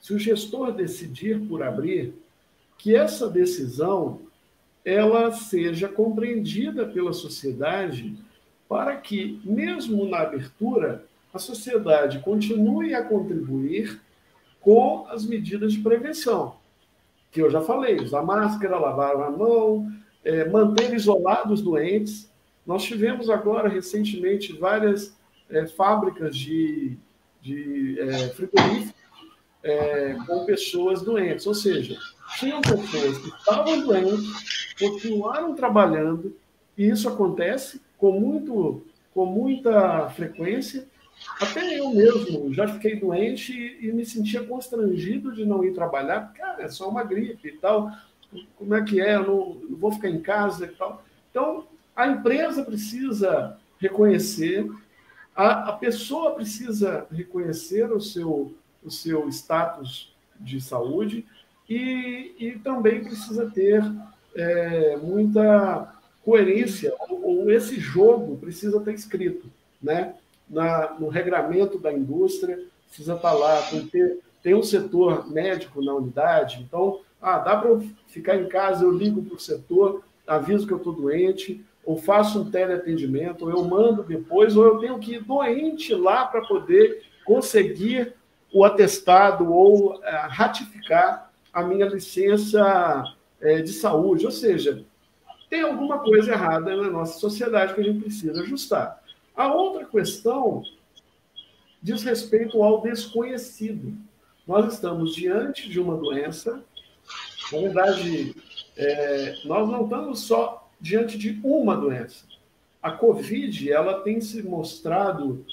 se o gestor decidir por abrir, que essa decisão ela seja compreendida pela sociedade para que, mesmo na abertura, a sociedade continue a contribuir com as medidas de prevenção, que eu já falei, usar máscara, lavar a mão, manter isolados doentes. Nós tivemos agora, recentemente, várias fábricas de frigoríficos com pessoas doentes, ou seja, tinham pessoas que estavam doentes, continuaram trabalhando, e isso acontece com muita frequência. Até eu mesmo já fiquei doente e me sentia constrangido de não ir trabalhar, porque, é só uma gripe e tal, como é que é, eu não vou ficar em casa e tal. Então, a empresa precisa reconhecer, a pessoa precisa reconhecer o seu status de saúde e também precisa ter muita coerência, ou esse jogo precisa estar escrito, né? No regramento da indústria, precisa estar lá, tem um setor médico na unidade, então, dá para eu ficar em casa, eu ligo para o setor, aviso que eu estou doente, ou faço um teleatendimento, ou eu mando depois, ou eu tenho que ir doente lá para poder conseguir o atestado ou ratificar a minha licença de saúde. Ou seja, tem alguma coisa errada na nossa sociedade que a gente precisa ajustar. A outra questão diz respeito ao desconhecido. Nós estamos diante de uma doença, na verdade, nós não estamos só diante de uma doença. A Covid, ela tem se mostrado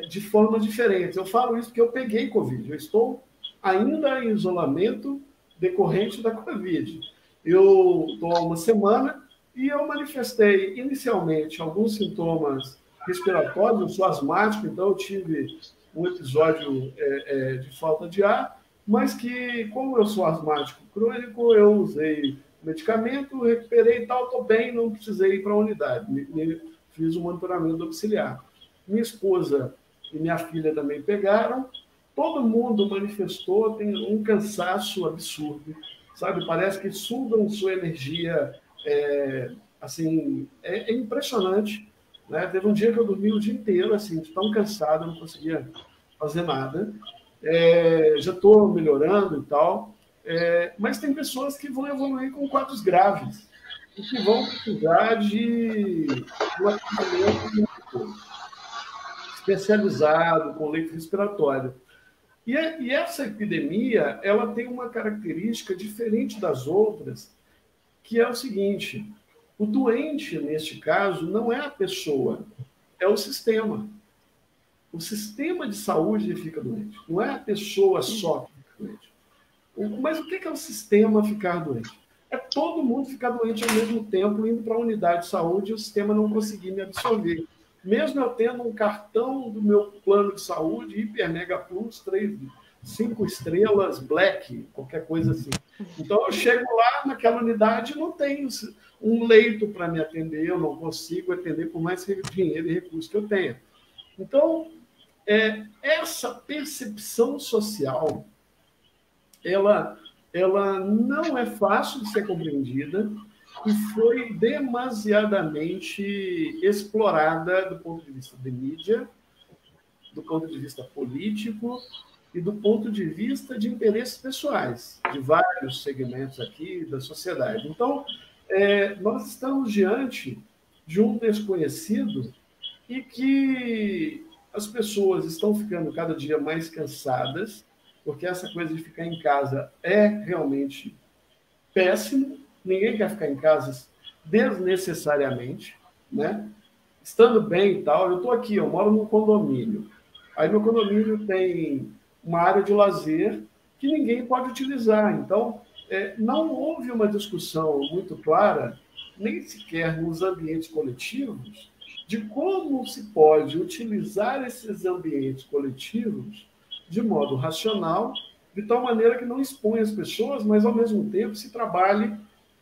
de formas diferentes. Eu falo isso porque eu peguei Covid. Eu estou ainda em isolamento decorrente da Covid. Eu estou há uma semana e eu manifestei inicialmente alguns sintomas respiratórios. Eu sou asmático, então eu tive um episódio de falta de ar, mas que, como eu sou asmático crônico, eu usei medicamento, recuperei e tal, estou bem, não precisei ir para a unidade. Fiz o monitoramento domiciliar. Minha esposa e minha filha também pegaram. Todo mundo manifestou, tem um cansaço absurdo, sabe? Parece que sugam sua energia, assim, é impressionante, né? Teve um dia que eu dormi o dia inteiro, assim, de tão cansado, não conseguia fazer nada. Já estou melhorando e tal, mas tem pessoas que vão evoluir com quadros graves e que vão precisar de um atendimento especializado, com leito respiratório. E essa epidemia, ela tem uma característica diferente das outras, que é o seguinte: o doente, neste caso, não é a pessoa, é o sistema. O sistema de saúde fica doente, não é a pessoa só que fica doente. Mas o que é o sistema ficar doente? É todo mundo ficar doente ao mesmo tempo, indo para a unidade de saúde e o sistema não conseguir me absorver. Mesmo eu tendo um cartão do meu plano de saúde, Hiper Mega Plus, 5 estrelas, Black, qualquer coisa assim. Então, eu chego lá naquela unidade e não tenho um leito para me atender, eu não consigo atender por mais dinheiro e recursos que eu tenha. Então, essa percepção social, ela não é fácil de ser compreendida e foi demasiadamente explorada do ponto de vista de mídia, do ponto de vista político e do ponto de vista de interesses pessoais, de vários segmentos aqui da sociedade. Então, nós estamos diante de um desconhecido e que as pessoas estão ficando cada dia mais cansadas, porque essa coisa de ficar em casa é realmente péssimo. Ninguém quer ficar em casa desnecessariamente, né? Estando bem e tal, eu estou aqui, eu moro num condomínio. Aí meu condomínio tem uma área de lazer que ninguém pode utilizar. Então, não houve uma discussão muito clara, nem sequer nos ambientes coletivos, de como se pode utilizar esses ambientes coletivos de modo racional, de tal maneira que não exponha as pessoas, mas, ao mesmo tempo, se trabalhe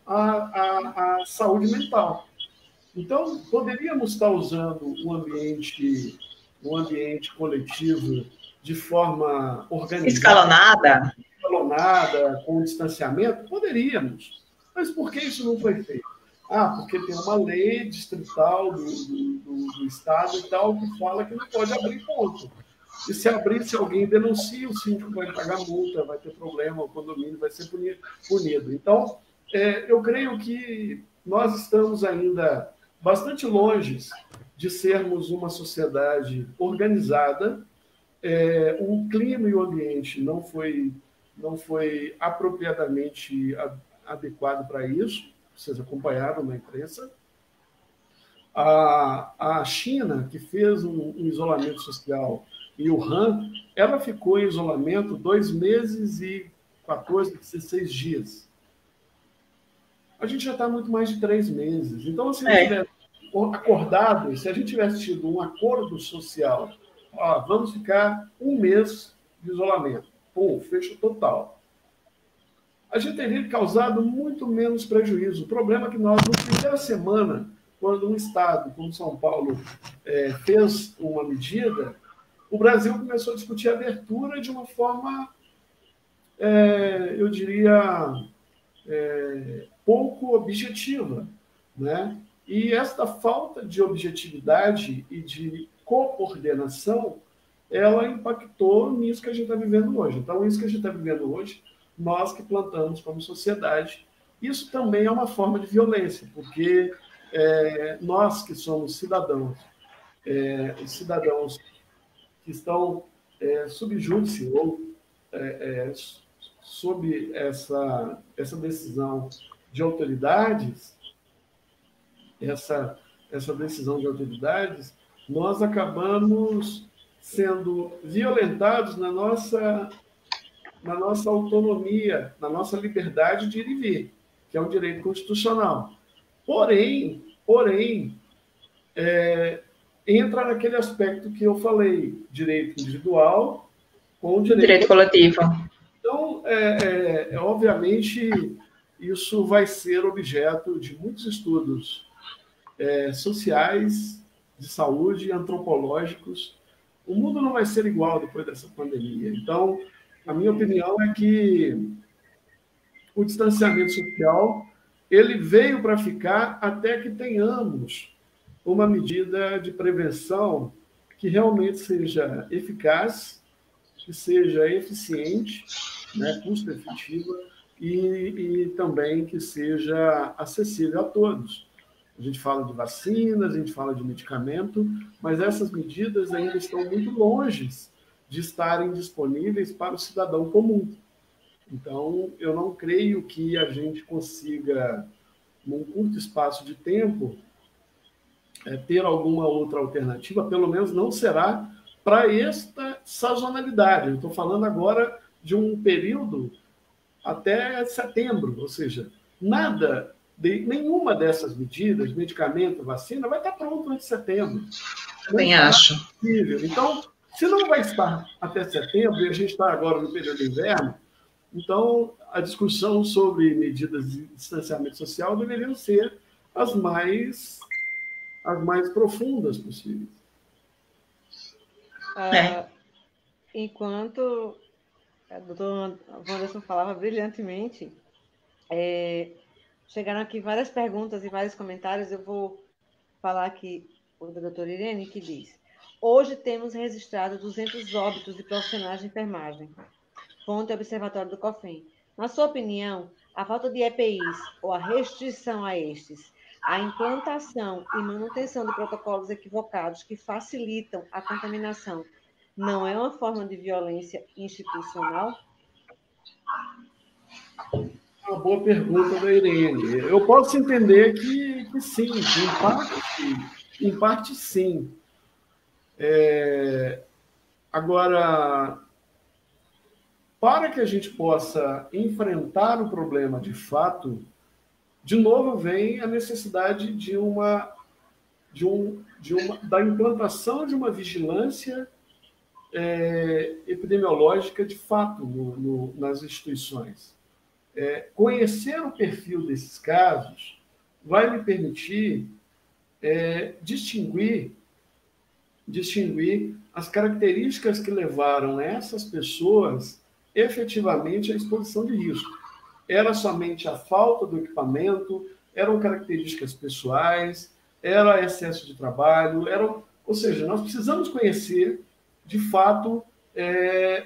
a saúde mental. Então, poderíamos estar usando um ambiente coletivo de forma organizada, escalonada, com distanciamento? Poderíamos. Mas por que isso não foi feito? Porque tem uma lei distrital do Estado e tal que fala que não pode abrir ponto. E se abrir, se alguém denuncia, o síndico vai pagar multa, vai ter problema, o condomínio vai ser punido. Então, eu creio que nós estamos ainda bastante longe de sermos uma sociedade organizada. O clima e o ambiente não foi apropriadamente adequado para isso. Vocês acompanharam na imprensa. A China, que fez um isolamento social em Wuhan, ela ficou em isolamento 2 meses e 14, 16 dias. A gente já está muito mais de 3 meses. Então, se a gente tivesse acordado, se a gente tivesse tido um acordo social, vamos ficar 1 mês de isolamento, fecho total, a gente teria causado muito menos prejuízo. O problema é que nós, na primeira semana, quando um estado como São Paulo fez uma medida, o Brasil começou a discutir a abertura de uma forma, eu diria, pouco objetiva, né? E esta falta de objetividade e de coordenação, ela impactou nisso que a gente está vivendo hoje. Então, isso que a gente está vivendo hoje, nós que plantamos como sociedade, isso também é uma forma de violência, porque nós que somos cidadãos que estão sob júdice ou sob essa decisão de autoridades, nós acabamos sendo violentados na nossa autonomia, na nossa liberdade de ir e vir, que é um direito constitucional. Porém, entra naquele aspecto que eu falei, direito individual com direito coletivo. Então, obviamente, isso vai ser objeto de muitos estudos sociais, de saúde, antropológicos. O mundo não vai ser igual depois dessa pandemia. Então, a minha opinião é que o distanciamento social ele veio para ficar até que tenhamos uma medida de prevenção que realmente seja eficaz, que seja eficiente, né, custo-efetiva, e também que seja acessível a todos. A gente fala de vacinas, a gente fala de medicamento, mas essas medidas ainda estão muito longe de estarem disponíveis para o cidadão comum. Então, eu não creio que a gente consiga, num curto espaço de tempo, ter alguma outra alternativa, pelo menos não será para esta sazonalidade. Eu estou falando agora de um período até setembro, ou seja, nenhuma dessas medidas, medicamento, vacina, vai estar pronto antes de setembro. Também acho. Então, se não vai estar até setembro, e a gente está agora no período de inverno, então a discussão sobre medidas de distanciamento social deveriam ser as mais profundas possíveis. Enquanto o doutor Wanderson falava brilhantemente, chegaram aqui várias perguntas e vários comentários. Eu vou falar aqui o da doutora Irene, que diz: hoje temos registrado 200 óbitos de profissionais de enfermagem. Fonte Observatório do COFEM. Na sua opinião, a falta de EPIs ou a restrição a estes, a implantação e manutenção de protocolos equivocados que facilitam a contaminação, não é uma forma de violência institucional? Uma boa pergunta da Irene. Eu posso entender que sim, que em parte sim. Agora, para que a gente possa enfrentar o problema de fato, de novo vem a necessidade da implantação de uma vigilância epidemiológica de fato nas instituições. Conhecer o perfil desses casos vai me permitir distinguir as características que levaram essas pessoas efetivamente à exposição de risco. Era somente a falta do equipamento, eram características pessoais, era excesso de trabalho, ou seja, nós precisamos conhecer, de fato,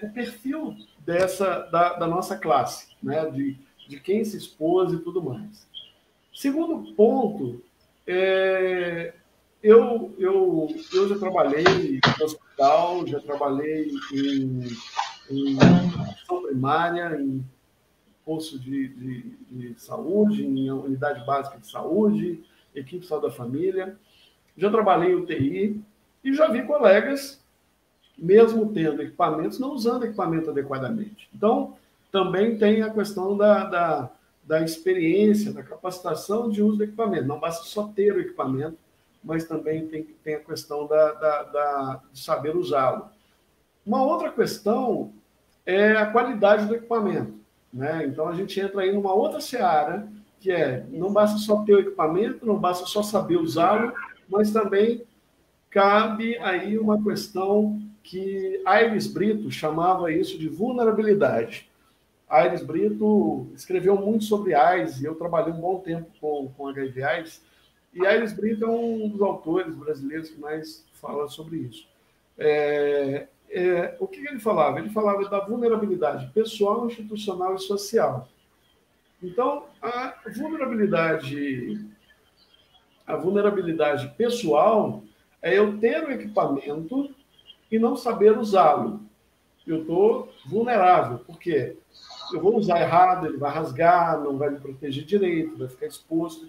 o perfil da nossa classe, né? de quem se expôs e tudo mais. Segundo ponto, eu já trabalhei no hospital, já trabalhei em atenção primária, em posto de saúde, em unidade básica de saúde, equipe de saúde da família. Já trabalhei em UTI e já vi colegas, mesmo tendo equipamentos, não usando equipamento adequadamente. Então, também tem a questão da experiência, da capacitação de uso do equipamento. Não basta só ter o equipamento, mas também tem a questão de saber usá-lo. Uma outra questão é a qualidade do equipamento, né? Então, a gente entra aí numa outra seara, que não basta só ter o equipamento, não basta só saber usá-lo, mas também cabe aí uma questão que Aires Brito chamava isso de vulnerabilidade. Aires Brito escreveu muito sobre AIDS, e eu trabalhei um bom tempo com HIV/AIDS, e Aires Brito é um dos autores brasileiros que mais fala sobre isso. O que ele falava? Ele falava da vulnerabilidade pessoal, institucional e social. Então, a vulnerabilidade pessoal é eu ter o equipamento e não saber usá-lo. Eu estou vulnerável, porque eu vou usar errado, ele vai rasgar, não vai me proteger direito, vai ficar exposto.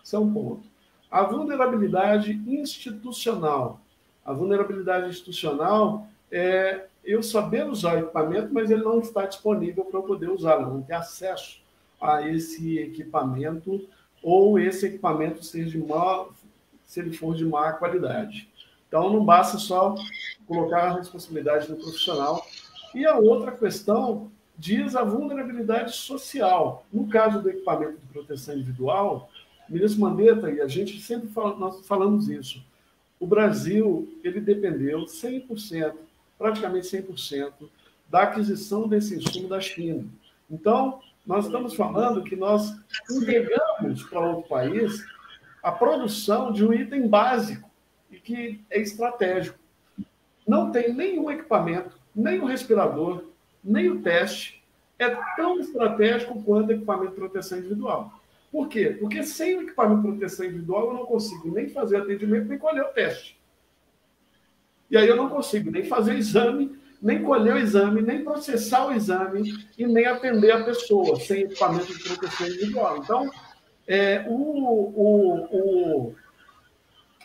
Isso é um ponto. A vulnerabilidade institucional. A vulnerabilidade institucional é eu saber usar o equipamento, mas ele não está disponível para eu poder usá-lo, não ter acesso a esse equipamento, ou esse equipamento se ele for de má qualidade. Então, não basta só colocar a responsabilidade no profissional. E a outra questão diz a vulnerabilidade social. No caso do equipamento de proteção individual, ministro Mandetta, e a gente sempre fala, nós falamos isso, o Brasil ele dependeu 100%, praticamente 100%, da aquisição desse insumo da China. Então, nós estamos falando que nós entregamos para outro país a produção de um item básico e que é estratégico. Não tem nenhum equipamento, nem o respirador, nem o teste é tão estratégico quanto o equipamento de proteção individual. Por quê? Porque sem o equipamento de proteção individual eu não consigo nem fazer atendimento, nem colher o teste. E aí eu não consigo nem fazer exame, nem colher o exame, nem processar o exame e nem atender a pessoa sem equipamento de proteção individual. Então,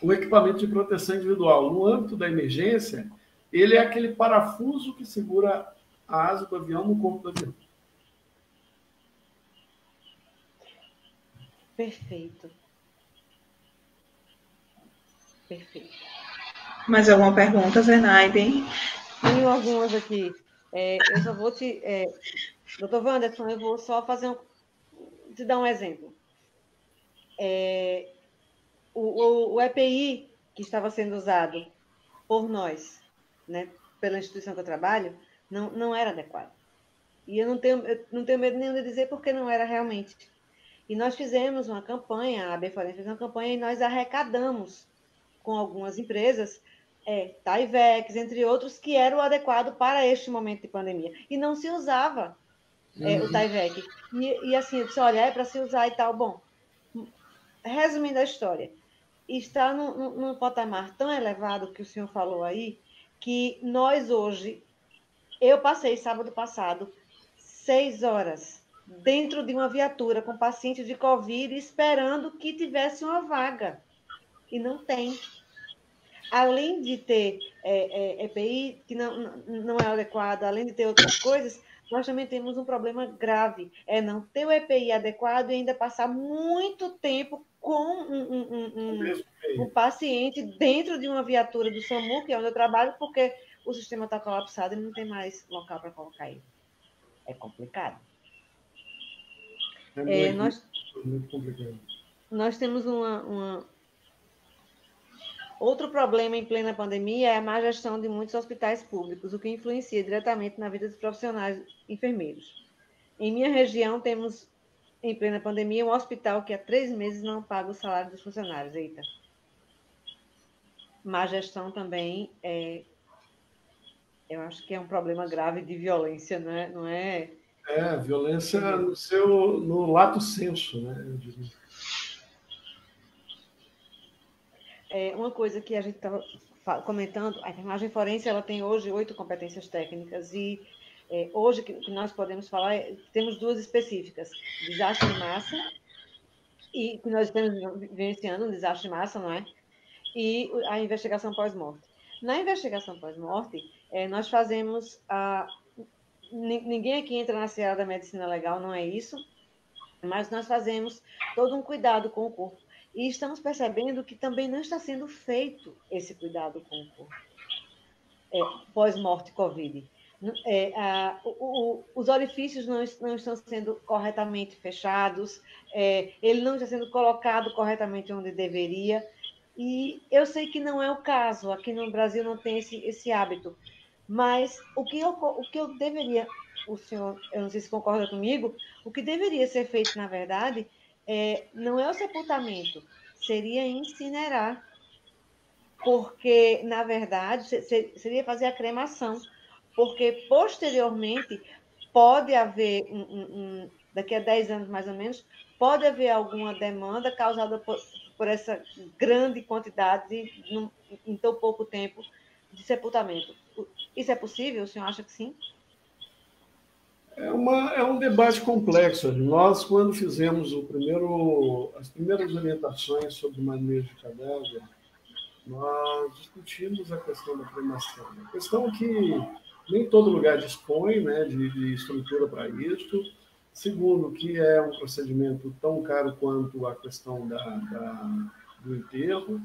o equipamento de proteção individual, no âmbito da emergência, ele é aquele parafuso que segura a asa do avião no corpo do avião. Perfeito. Perfeito. Mais alguma pergunta, Zenaide? Tenho algumas aqui. Eu só vou te... Doutor Wanderson, eu vou só te dar um exemplo. O EPI que estava sendo usado por nós, né, pela instituição que eu trabalho, não era adequado. E eu não tenho medo nenhum de dizer porque não era realmente. E nós fizemos uma campanha, a AB Forense fez uma campanha e nós arrecadamos com algumas empresas, Tyvek, entre outros, que era o adequado para este momento de pandemia. E não se usava o Tyvek. E assim, eu disse, olha, é para se usar e tal. Bom, resumindo a história, está num patamar tão elevado que o senhor falou aí, que nós hoje, eu passei sábado passado 6 horas dentro de uma viatura com paciente de Covid esperando que tivesse uma vaga. E não tem. Além de ter EPI que não é adequado, além de ter outras coisas, nós também temos um problema grave. É não ter o EPI adequado e ainda passar muito tempo com um paciente dentro de uma viatura do SAMU, que é onde eu trabalho, porque o sistema está colapsado e não tem mais local para colocar ele. É complicado. Muito complicado. Nós temos outro problema em plena pandemia é a má gestão de muitos hospitais públicos, o que influencia diretamente na vida dos profissionais enfermeiros. Em minha região, temos, em plena pandemia, um hospital que há 3 meses não paga o salário dos funcionários. Eita. Má gestão também eu acho que é um problema grave de violência, né? Não é? Violência no lato sensu, né? Eu diria. Uma coisa que a gente estava comentando, a enfermagem forense ela tem hoje 8 competências técnicas e hoje que nós podemos falar, temos 2 específicas, desastre em massa, e que nós estamos vivenciando um desastre em massa, não é? E a investigação pós-morte. Na investigação pós-morte, nós fazemos ninguém aqui entra na seara da medicina legal, não é isso, mas nós fazemos todo um cuidado com o corpo. E estamos percebendo que também não está sendo feito esse cuidado com o corpo pós-morte Covid. Os orifícios não estão sendo corretamente fechados, ele não está sendo colocado corretamente onde deveria, e eu sei que não é o caso, aqui no Brasil não tem esse hábito, mas o que eu deveria, o senhor, eu não sei se concorda comigo, o que deveria ser feito, na verdade, não é o sepultamento, seria incinerar, porque, na verdade, seria fazer a cremação, porque, posteriormente, pode haver, daqui a 10 anos, mais ou menos, pode haver alguma demanda causada por essa grande quantidade, em tão pouco tempo, de sepultamento. Isso é possível? O senhor acha que sim? É um debate complexo. Nós, quando fizemos as primeiras orientações sobre o manejo de cadáver, nós discutimos a questão da cremação. A questão é que nem todo lugar dispõe, né, de estrutura para isso. Segundo, que é um procedimento tão caro quanto a questão do enterro.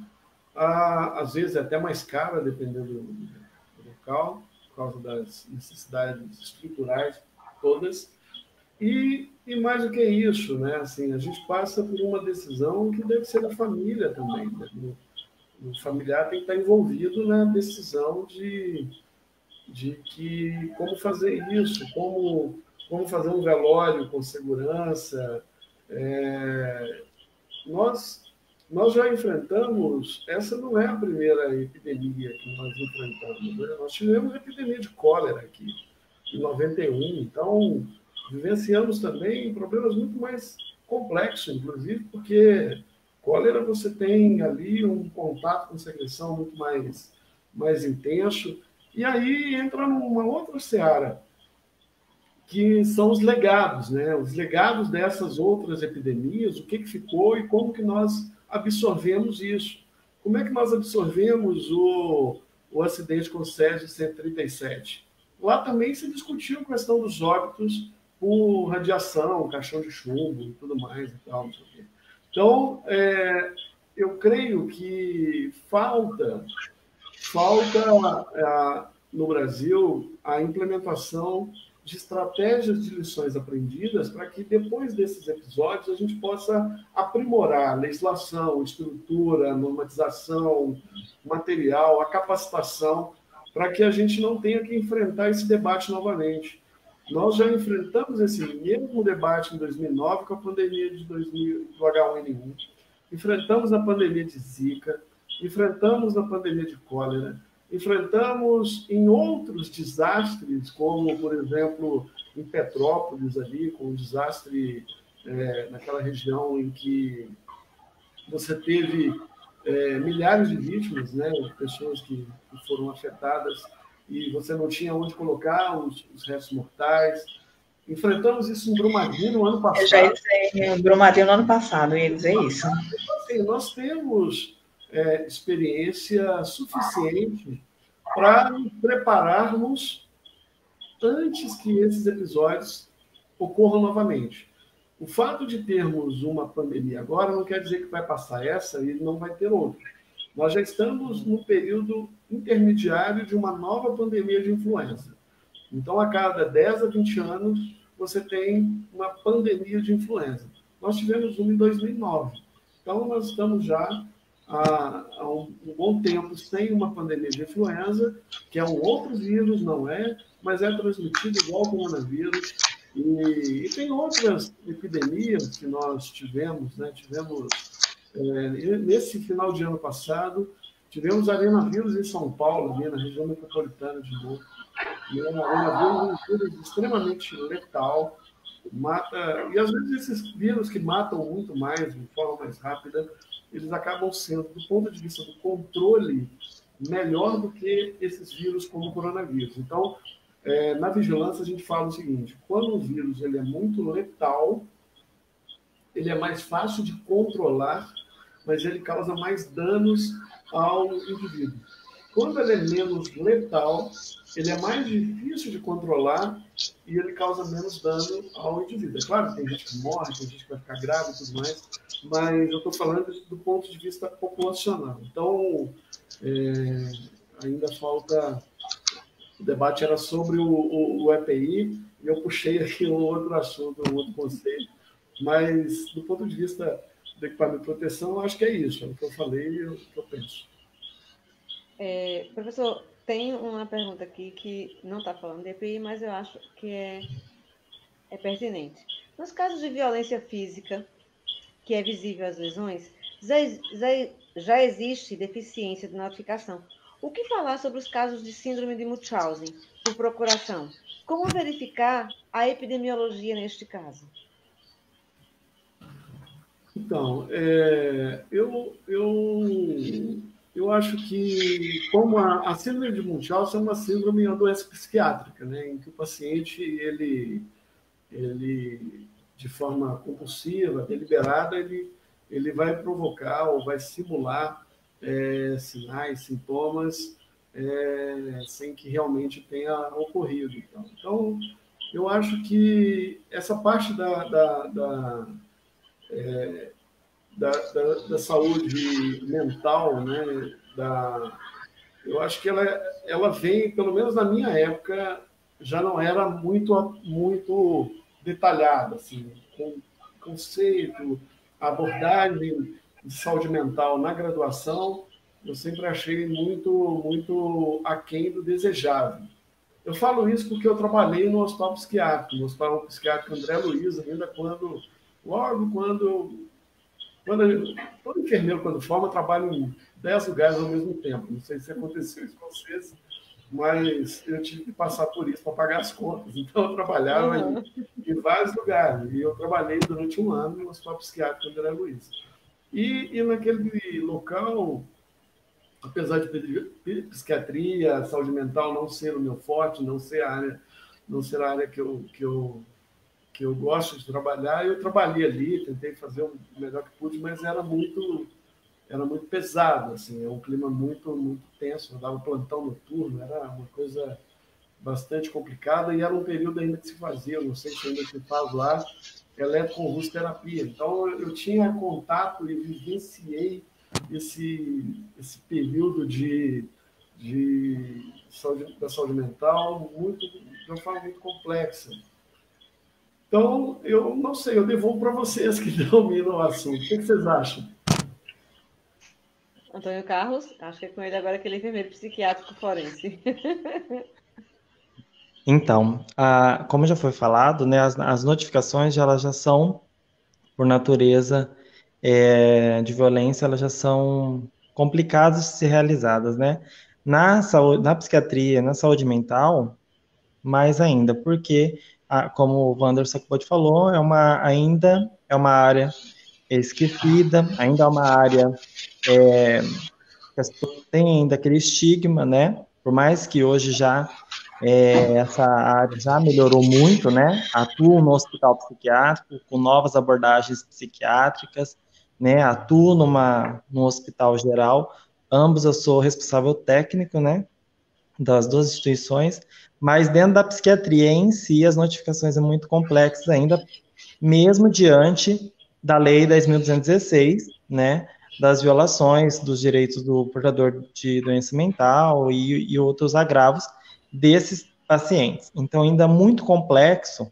Às vezes é até mais caro, dependendo do local, por causa das necessidades estruturais todas. E mais do que isso, né? Assim, a gente passa por uma decisão que deve ser da família também, né? O familiar tem que estar envolvido na decisão de que como fazer isso, como fazer um velório com segurança. Nós já enfrentamos, essa não é a primeira epidemia que nós enfrentamos, né? Nós tivemos a epidemia de cólera aqui, em 91, então vivenciamos também problemas muito mais complexos, inclusive, porque cólera você tem ali um contato com secreção muito mais intenso, e aí entra numa outra seara, que são os legados, né? Os legados dessas outras epidemias, o que ficou e como que nós absorvemos isso. Como é que nós absorvemos o acidente com Césio 137? Lá também se discutiu a questão dos óbitos por radiação, caixão de chumbo e tudo mais e tal, não sei o quê. Então, eu creio que falta no Brasil a implementação de estratégias de lições aprendidas para que depois desses episódios a gente possa aprimorar a legislação, estrutura, normatização, material, a capacitação, para que a gente não tenha que enfrentar esse debate novamente. Nós já enfrentamos esse mesmo debate em 2009 com a pandemia do H1N1, enfrentamos a pandemia de Zika, enfrentamos a pandemia de cólera, enfrentamos em outros desastres, como, por exemplo, em Petrópolis, ali, com o desastre naquela região em que você teve milhares de vítimas, né, de pessoas que foram afetadas, e você não tinha onde colocar os restos mortais. Enfrentamos isso em Brumadinho no ano passado. Eu já ia dizer em Brumadinho no ano passado, eu ia dizer isso. Assim, nós temos experiência suficiente para nos prepararmos antes que esses episódios ocorram novamente. O fato de termos uma pandemia agora não quer dizer que vai passar essa e não vai ter outra. Nós já estamos no período intermediário de uma nova pandemia de influenza. Então, a cada 10 a 20 anos, você tem uma pandemia de influenza. Nós tivemos uma em 2009. Então, nós estamos já há um bom tempo sem uma pandemia de influenza, que é um outro vírus, não é? Mas é transmitido igual ao coronavírus. E tem outras epidemias que nós tivemos, né? Nesse final de ano passado, tivemos arenavírus em São Paulo, ali na região metropolitana de novo. E o arenavírus é um vírus extremamente letal, e às vezes esses vírus que matam muito mais, de forma mais rápida, eles acabam sendo, do ponto de vista do controle, melhor do que esses vírus como o coronavírus. Então, na vigilância, a gente fala o seguinte: quando o vírus ele é muito letal, ele é mais fácil de controlar, mas ele causa mais danos ao indivíduo. Quando ele é menos letal, ele é mais difícil de controlar e ele causa menos dano ao indivíduo. É claro que tem gente que morre, tem gente que vai ficar grave e tudo mais, mas eu estou falando do ponto de vista populacional. Então, ainda falta... O debate era sobre o EPI, e eu puxei aqui um outro assunto, um outro conceito, mas do ponto de vista do equipamento de proteção, eu acho que é isso, é o que eu falei e o que eu penso. Professor, tem uma pergunta aqui que não está falando de EPI, mas eu acho que é pertinente. Nos casos de violência física, que é visível às lesões, já existe deficiência de notificação. O que falar sobre os casos de síndrome de Munchausen, por procuração? Como verificar a epidemiologia neste caso? Então, eu acho que, como a síndrome de Munchausen é uma síndrome, uma doença psiquiátrica, né, em que o paciente, ele de forma compulsiva, deliberada, ele vai provocar ou vai simular sinais, sintomas, sem que realmente tenha ocorrido. Então, eu acho que essa parte da saúde mental, né, eu acho que ela vem, pelo menos na minha época, já não era muito detalhada, assim, com conceito, abordagem de saúde mental na graduação, eu sempre achei muito aquém do desejável. Eu falo isso porque eu trabalhei no hospital psiquiátrico, no hospital psiquiátrico André Luiz, ainda logo quando todo enfermeiro, quando forma, trabalha em 10 lugares ao mesmo tempo. Não sei se aconteceu isso com vocês, mas eu tive que passar por isso para pagar as contas. Então, eu trabalhava em vários lugares. E eu trabalhei durante um ano no Hospital Psiquiátrico André Luiz. E naquele local, apesar de psiquiatria, saúde mental não ser o meu forte, não ser a área que eu gosto de trabalhar, eu trabalhei ali, tentei fazer o melhor que pude, mas era muito pesado, assim, é um clima muito tenso, eu dava plantão noturno, era uma coisa bastante complicada, e era um período ainda que se fazia, não sei se ainda se faz lá, eletroconvulsoterapia. Então, eu tinha contato e vivenciei esse período da saúde mental de uma forma muito complexa. Então, eu não sei, eu devolvo para vocês que dominam o assunto. O que vocês acham? Antônio Carlos, acho que é com ele agora aquele enfermeiro psiquiátrico forense. Então, como já foi falado, né, as notificações elas já são, por natureza de violência, elas já são complicadas de ser realizadas, né? Na psiquiatria, na saúde mental, mais ainda, porque, como o Wanderson acabou de falou, ainda é uma área esquecida, ainda é uma área que as pessoas têm ainda aquele estigma, né? Por mais que hoje essa área já melhorou muito, né? Atuo no hospital psiquiátrico com novas abordagens psiquiátricas, né? Atuo no hospital geral. Ambos eu sou responsável técnico, né? Das duas instituições, mas dentro da psiquiatria em si, as notificações são muito complexas ainda, mesmo diante da Lei 10.216, né? Das violações dos direitos do portador de doença mental e outros agravos desses pacientes. Então, ainda muito complexo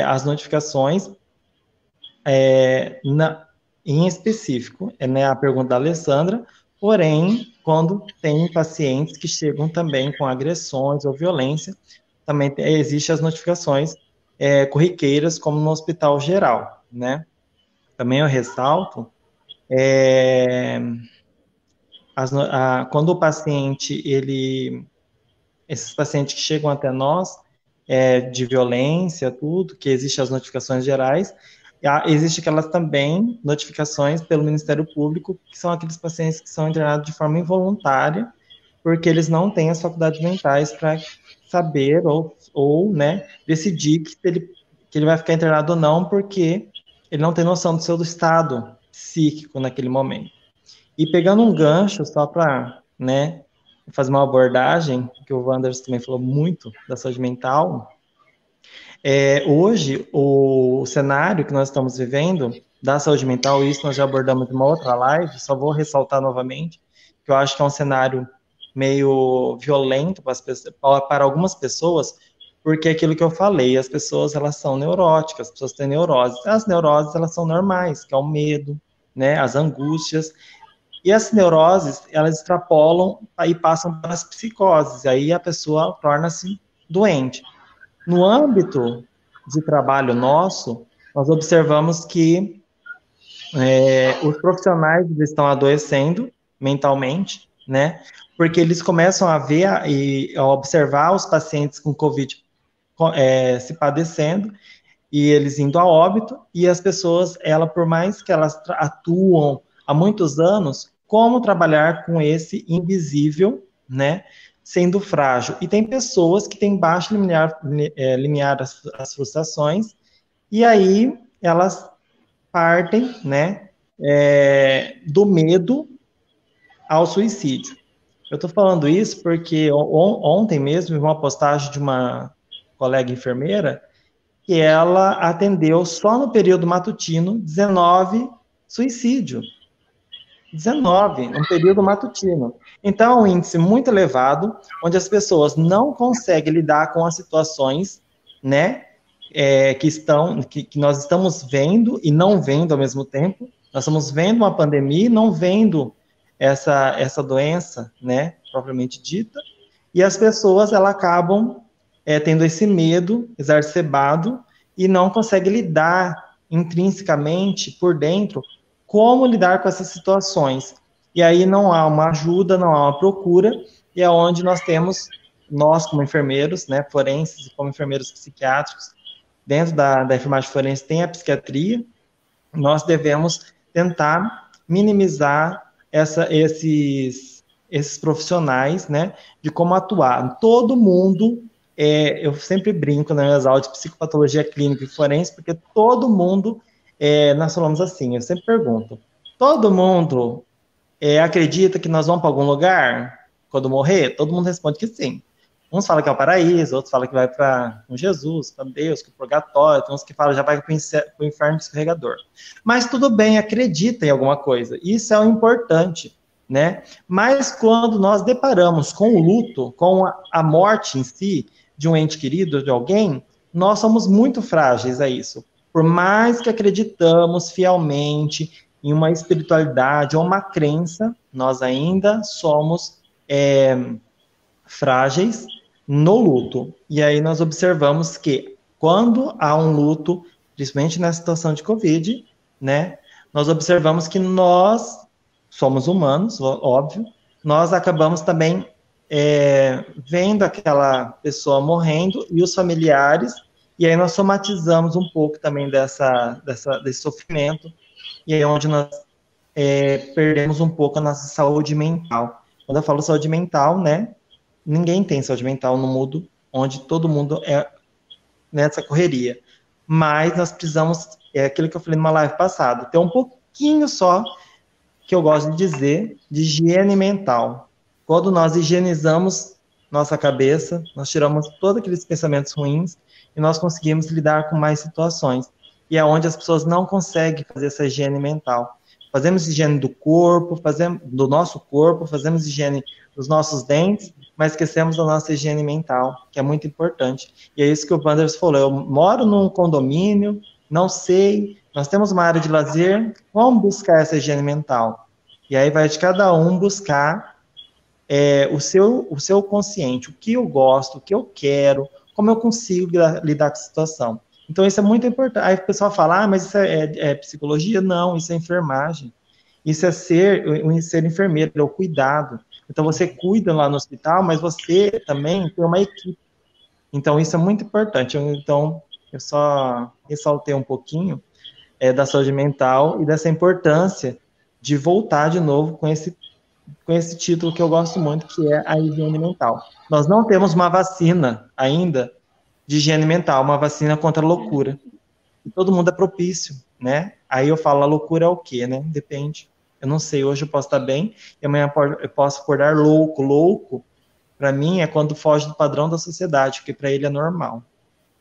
as notificações, em específico, né, a pergunta da Alessandra, porém, quando tem pacientes que chegam também com agressões ou violência, também existem as notificações corriqueiras, como no hospital geral, né? Também eu ressalto quando o paciente, esses pacientes que chegam até nós, de violência, tudo, que existem as notificações gerais, existe aquelas também notificações pelo Ministério Público, que são aqueles pacientes que são internados de forma involuntária, porque eles não têm as faculdades mentais para saber ou né, decidir que ele vai ficar internado ou não, porque ele não tem noção do seu estado psíquico naquele momento. E pegando um gancho, só para, né, fazer uma abordagem, que o Wanderson também falou muito da saúde mental, hoje, o cenário que nós estamos vivendo da saúde mental, isso nós já abordamos em uma outra live, só vou ressaltar novamente, que eu acho que é um cenário meio violento para algumas pessoas, porque é aquilo que eu falei, as pessoas, elas são neuróticas, as pessoas têm neuroses. As neuroses, elas são normais, que é o medo, né, as angústias, e as neuroses, elas extrapolam e passam para as psicoses, aí a pessoa torna-se doente. No âmbito de trabalho nosso, nós observamos que os profissionais estão adoecendo mentalmente, né? Porque eles começam a ver e a observar os pacientes com Covid se padecendo e eles indo a óbito, e as pessoas, por mais que elas atuam há muitos anos, como trabalhar com esse invisível, né? Sendo frágil. E tem pessoas que têm baixo limiar as frustrações, e aí elas partem, né, do medo ao suicídio. Eu estou falando isso porque ontem mesmo, vi uma postagem de uma colega enfermeira, que ela atendeu só no período matutino 19 suicídios. 19, um período matutino. Então, é um índice muito elevado, onde as pessoas não conseguem lidar com as situações, né, que nós estamos vendo e não vendo ao mesmo tempo. Nós estamos vendo uma pandemia e não vendo essa doença, né, propriamente dita, e as pessoas elas acabam tendo esse medo exacerbado e não conseguem lidar intrinsecamente por dentro como lidar com essas situações. E aí não há uma ajuda, não há uma procura, e é onde nós temos, nós como enfermeiros, né, forenses, como enfermeiros psiquiátricos, dentro da enfermagem forense tem a psiquiatria, nós devemos tentar minimizar esses profissionais, né, de como atuar. Todo mundo, eu sempre brinco nas minhas aulas de psicopatologia clínica e forense, porque todo mundo, nós falamos assim, eu sempre pergunto, todo mundo acredita que nós vamos para algum lugar quando morrer? Todo mundo responde que sim. Uns falam que é o paraíso, outros falam que vai para Jesus, para Deus, que é o purgatório, tem uns que falam que já vai para o inferno escorregador. Mas tudo bem, acredita em alguma coisa. Isso é o importante, né? Mas quando nós deparamos com o luto, com a morte em si, de um ente querido, de alguém, nós somos muito frágeis a isso. Por mais que acreditamos fielmente em uma espiritualidade ou uma crença, nós ainda somos frágeis no luto. E aí nós observamos que quando há um luto, principalmente na situação de Covid, né, nós observamos que nós somos humanos, óbvio, nós acabamos também vendo aquela pessoa morrendo e os familiares, e aí nós somatizamos um pouco também desse sofrimento, e aí é onde nós perdemos um pouco a nossa saúde mental. Quando eu falo saúde mental, né, ninguém tem saúde mental no mundo onde todo mundo é nessa correria. Mas nós precisamos, aquilo que eu falei numa live passada, ter um pouquinho só, que eu gosto de dizer, de higiene mental. Quando nós higienizamos nossa cabeça, nós tiramos todos aqueles pensamentos ruins e nós conseguimos lidar com mais situações. E é onde as pessoas não conseguem fazer essa higiene mental. Fazemos higiene do corpo, do nosso corpo, fazemos higiene dos nossos dentes, mas esquecemos da nossa higiene mental, que é muito importante. E é isso que o Wanderson falou, eu moro num condomínio, não sei, nós temos uma área de lazer, vamos buscar essa higiene mental. E aí vai de cada um buscar o seu consciente, o que eu gosto, o que eu quero, como eu consigo lidar com a situação. Então isso é muito importante. Aí o pessoal fala, mas isso é psicologia? Não, isso é enfermagem. Isso é ser enfermeiro, é o cuidado. Então, você cuida lá no hospital, mas você também tem uma equipe. Então, isso é muito importante. Então, eu só ressaltei um pouquinho da saúde mental e dessa importância de voltar de novo com esse título que eu gosto muito, que é a higiene mental. Nós não temos uma vacina ainda de higiene mental, uma vacina contra a loucura. E todo mundo é propício, né? Aí eu falo, a loucura é o quê, né? Depende. Eu não sei, hoje eu posso estar bem, e amanhã eu posso acordar louco. Louco, para mim, é quando foge do padrão da sociedade, porque para ele é normal,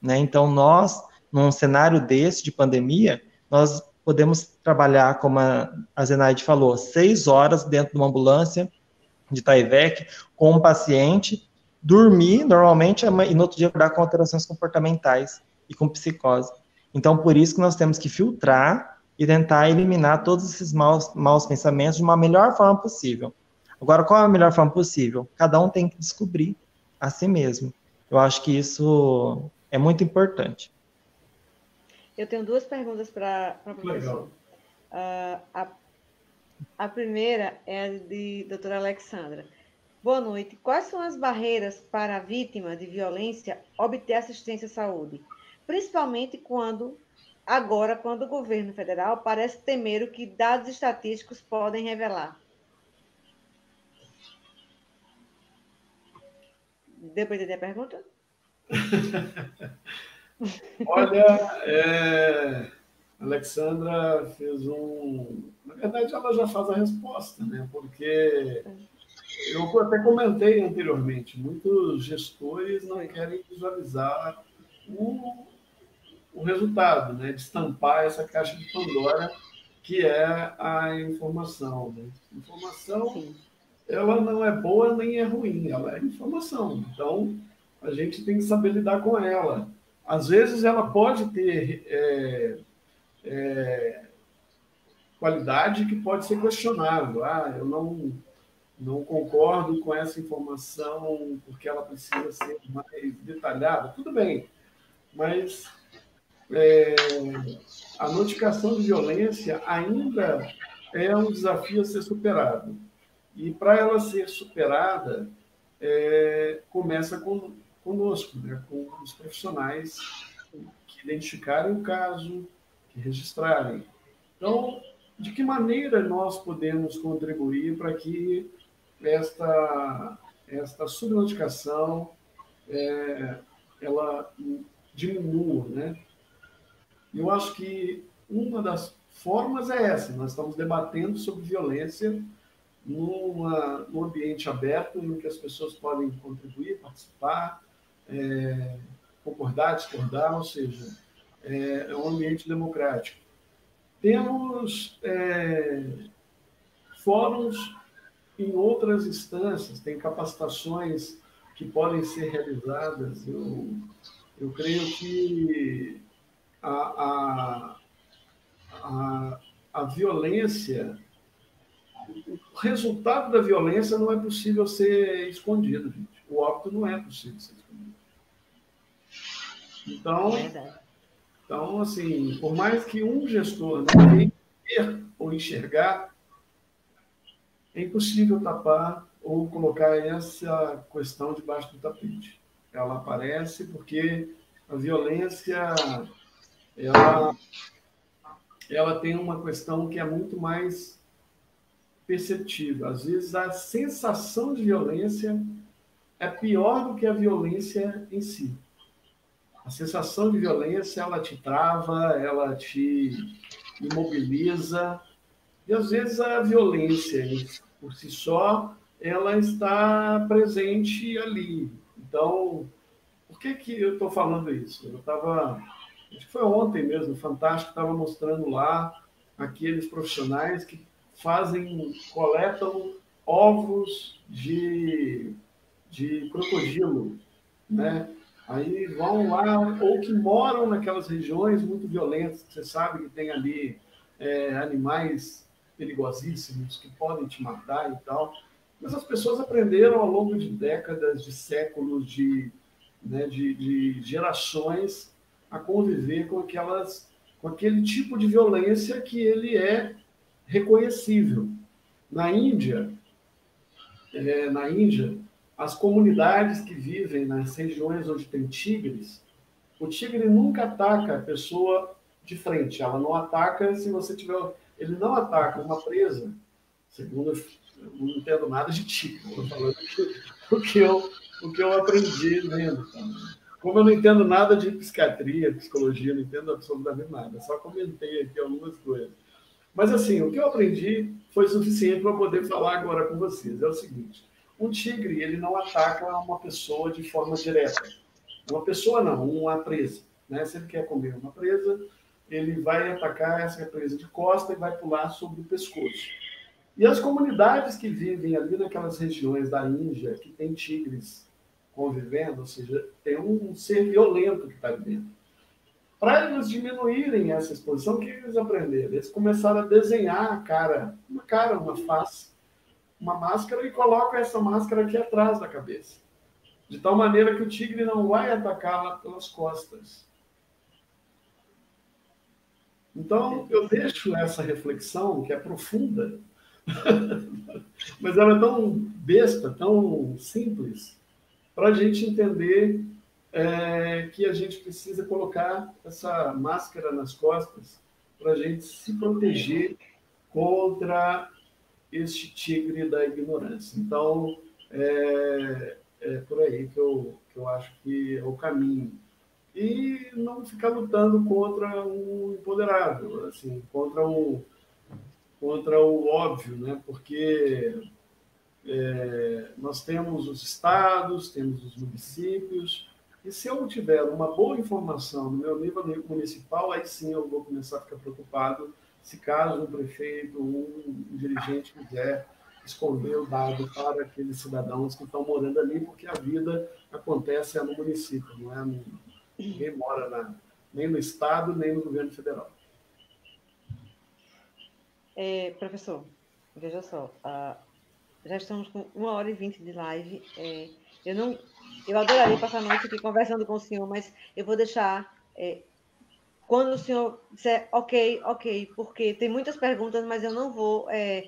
né? Então, nós, num cenário desse, de pandemia, nós podemos trabalhar, como a Zenaide falou, 6 horas dentro de uma ambulância de Tyvek, com um paciente, dormir normalmente, e no outro dia acordar com alterações comportamentais e com psicose. Então, por isso que nós temos que filtrar e tentar eliminar todos esses maus pensamentos de uma melhor forma possível. Agora, qual é a melhor forma possível? Cada um tem que descobrir a si mesmo. Eu acho que isso é muito importante. Eu tenho 2 perguntas para a professora. A primeira é a de doutora Alexandra. Boa noite. Quais são as barreiras para a vítima de violência obter assistência à saúde? Principalmente agora, quando o governo federal parece temer o que dados estatísticos podem revelar. Deu para entender a pergunta? Olha, Alexandra fez Na verdade, ela já faz a resposta, né? Porque eu até comentei anteriormente, muitos gestores não querem visualizar o resultado, né? Destampar essa caixa de Pandora que é a informação, né? Informação, Sim. ela não é boa nem é ruim, ela é informação. Então, a gente tem que saber lidar com ela. Às vezes, ela pode ter qualidade que pode ser questionável. Ah, eu não concordo com essa informação porque ela precisa ser mais detalhada. Tudo bem, mas a notificação de violência ainda é um desafio a ser superado. E para ela ser superada, começa conosco, né? Com os profissionais que identificarem o caso, que registrarem. Então, de que maneira nós podemos contribuir para que esta subnotificação ela diminua, né? Eu acho que uma das formas é essa. Nós estamos debatendo sobre violência num ambiente aberto em que as pessoas podem contribuir, participar, concordar, discordar, ou seja, é um ambiente democrático. Temos fóruns em outras instâncias, tem capacitações que podem ser realizadas. Eu creio que a violência, o resultado da violência não é possível ser escondido, gente. O óbito não é possível ser escondido. Então, assim, por mais que um gestor não venha ver ou enxergar, é impossível tapar ou colocar essa questão debaixo do tapete. Ela aparece porque a violência ela tem uma questão que é muito mais perceptível. Às vezes, a sensação de violência é pior do que a violência em si. A sensação de violência, ela te trava, ela te imobiliza. E, às vezes, a violência, por si só, ela está presente ali. Então, por que eu estou falando isso? Eu estava, acho que foi ontem mesmo, o Fantástico estava mostrando lá aqueles profissionais que coletam ovos de crocodilo, né? Aí vão lá, ou que moram naquelas regiões muito violentas, que você sabe que tem ali animais perigosíssimos que podem te matar e tal. Mas as pessoas aprenderam ao longo de décadas, de séculos, de gerações a conviver com aquele tipo de violência que ele é reconhecível. Na Índia, as comunidades que vivem nas regiões onde tem tigres, o tigre nunca ataca a pessoa de frente. Ela não ataca se você tiver... Ele não ataca uma presa, segundo eu não entendo nada de tigre. Estou falando o que eu aprendi lendo. Tá? Como eu não entendo nada de psiquiatria, psicologia, não entendo absolutamente nada. Só comentei aqui algumas coisas. Mas, assim, o que eu aprendi foi suficiente para poder falar agora com vocês. É o seguinte, um tigre, ele não ataca uma pessoa de forma direta. Uma pessoa não, uma presa. Né? Se ele quer comer uma presa, ele vai atacar essa presa de costa e vai pular sobre o pescoço. E as comunidades que vivem ali naquelas regiões da Índia, que tem tigres convivendo, ou seja, tem um ser violento que está ali dentro. Para eles diminuírem essa exposição, o que eles aprenderam? Eles começaram a desenhar uma face, uma máscara, e colocam essa máscara aqui atrás da cabeça. De tal maneira que o tigre não vai atacá-la pelas costas. Então, eu deixo essa reflexão, que é profunda, mas ela é tão besta, tão simples, para a gente entender que a gente precisa colocar essa máscara nas costas para a gente se proteger contra este tigre da ignorância. Então, é por aí que eu acho que é o caminho. E não ficar lutando contra o imponderável, assim, contra o óbvio, né? Porque nós temos os estados, temos os municípios, e se eu não tiver uma boa informação no meu nível municipal, aí sim eu vou começar a ficar preocupado se caso um prefeito ou um dirigente quiser esconder o dado para aqueles cidadãos que estão morando ali, porque a vida acontece no município, não é? Ninguém mora nem no Estado, nem no governo federal. Professor, veja só, já estamos com 1h20 de live. Eu adoraria passar a noite aqui conversando com o senhor, mas eu vou deixar quando o senhor disser ok, porque tem muitas perguntas, mas eu não vou né,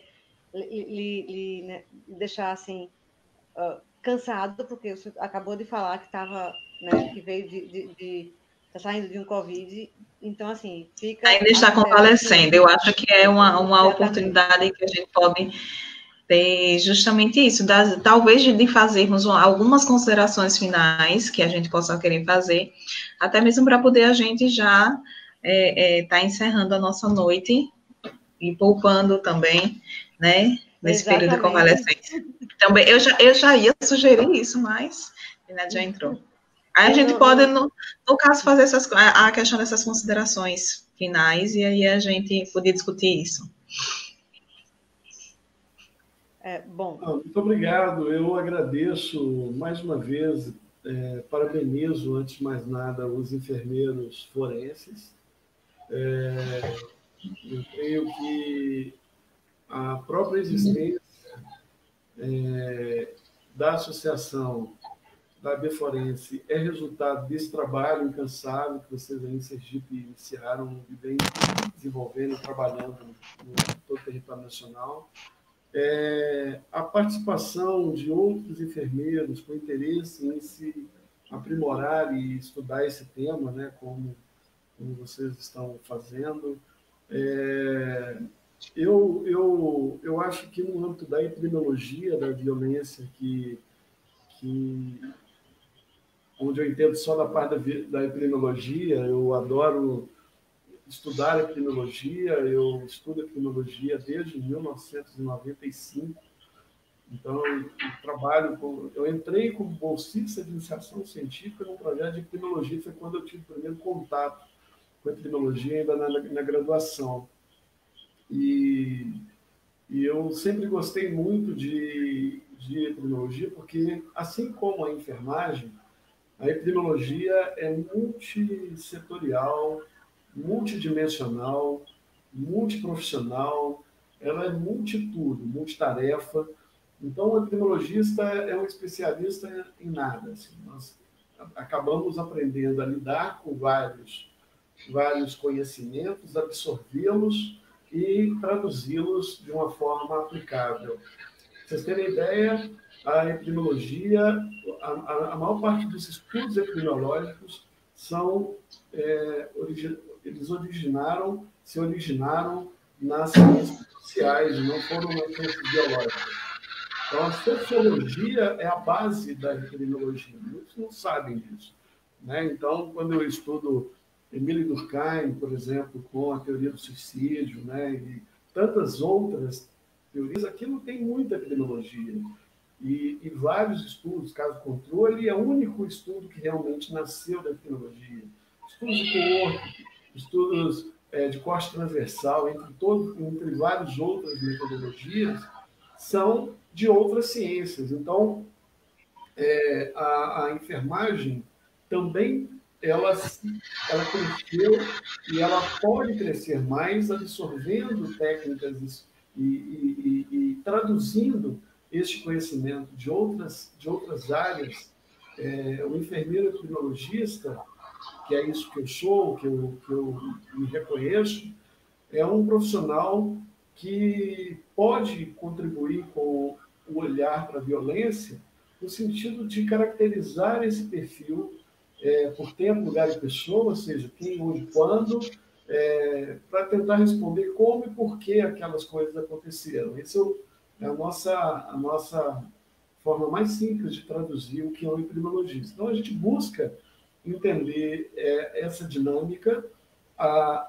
deixar assim cansado, porque o senhor acabou de falar que estava, né, que veio tá saindo de um Covid, então assim, fica... Ainda está convalescendo, eu acho que é uma oportunidade que a gente pode ter justamente isso, talvez de fazermos algumas considerações finais que a gente possa querer fazer, até mesmo para poder a gente já tá encerrando a nossa noite e poupando também, né, nesse período de convalescência. Também, eu já ia sugerir isso, mas a já entrou. Aí a gente pode, no caso, fazer a questão dessas considerações finais, e aí a gente poder discutir isso. Bom. Muito obrigado, eu agradeço mais uma vez, parabenizo, antes de mais nada, os enfermeiros forenses. Eu creio que a própria existência da associação da Beforense é resultado desse trabalho incansável que vocês aí em Sergipe iniciaram e vem desenvolvendo e trabalhando no todo o território nacional. A participação de outros enfermeiros com interesse em se aprimorar e estudar esse tema, né, como vocês estão fazendo. Eu acho que no âmbito da epidemiologia da violência, onde eu entendo só da parte da epidemiologia, eu adoro estudar epidemiologia, eu estudo epidemiologia desde 1995, então eu entrei como bolsista de iniciação científica num projeto de epidemiologia, foi quando eu tive o primeiro contato com a epidemiologia ainda na graduação. E eu sempre gostei muito de epidemiologia, porque, assim como a enfermagem, a epidemiologia é multissetorial, multidimensional, multiprofissional, ela é multitudo, multitarefa. Então, o epidemiologista é um especialista em nada. Assim, nós acabamos aprendendo a lidar com vários conhecimentos, absorvê-los e traduzi-los de uma forma aplicável. Para vocês terem ideia, a epidemiologia, a maior parte dos estudos epidemiológicos eles se originaram nas ciências sociais, não foram nas ciências biológicas. Então, a sociologia é a base da epidemiologia. Muitos não sabem disso, né? Então, quando eu estudo Emile Durkheim, por exemplo, com a teoria do suicídio, né, e tantas outras teorias, aquilo tem muita epidemiologia. E vários estudos, caso controle, é o único estudo que realmente nasceu da epidemiologia. Estudos de coorte, estudos de corte transversal, entre várias outras metodologias, são de outras ciências. Então, a enfermagem também ela cresceu e ela pode crescer mais absorvendo técnicas e traduzindo este conhecimento de outras áreas. O enfermeiro epidemiologista, que é isso que eu sou, que eu me reconheço, é um profissional que pode contribuir com o olhar para a violência no sentido de caracterizar esse perfil por tempo, lugar e pessoa, ou seja, quem, onde, quando, para tentar responder como e por que aquelas coisas aconteceram. Essa é a nossa forma mais simples de traduzir o que é um epidemiologista. Então, a gente busca entender essa dinâmica,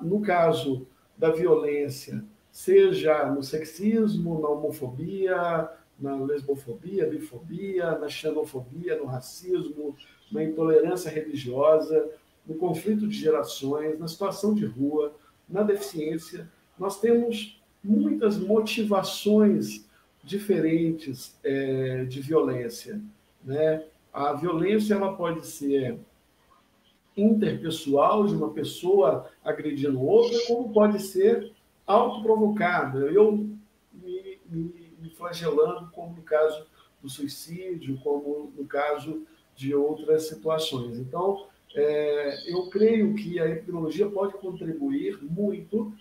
no caso da violência, seja no sexismo, na homofobia, na lesbofobia, bifobia, na xenofobia, no racismo, na intolerância religiosa, no conflito de gerações, na situação de rua, na deficiência, nós temos muitas motivações diferentes de violência, né? A violência ela pode ser interpessoal, de uma pessoa agredindo outra, como pode ser autoprovocada. Eu me flagelando, como no caso do suicídio, como no caso de outras situações. Então, eu creio que a epidemiologia pode contribuir muito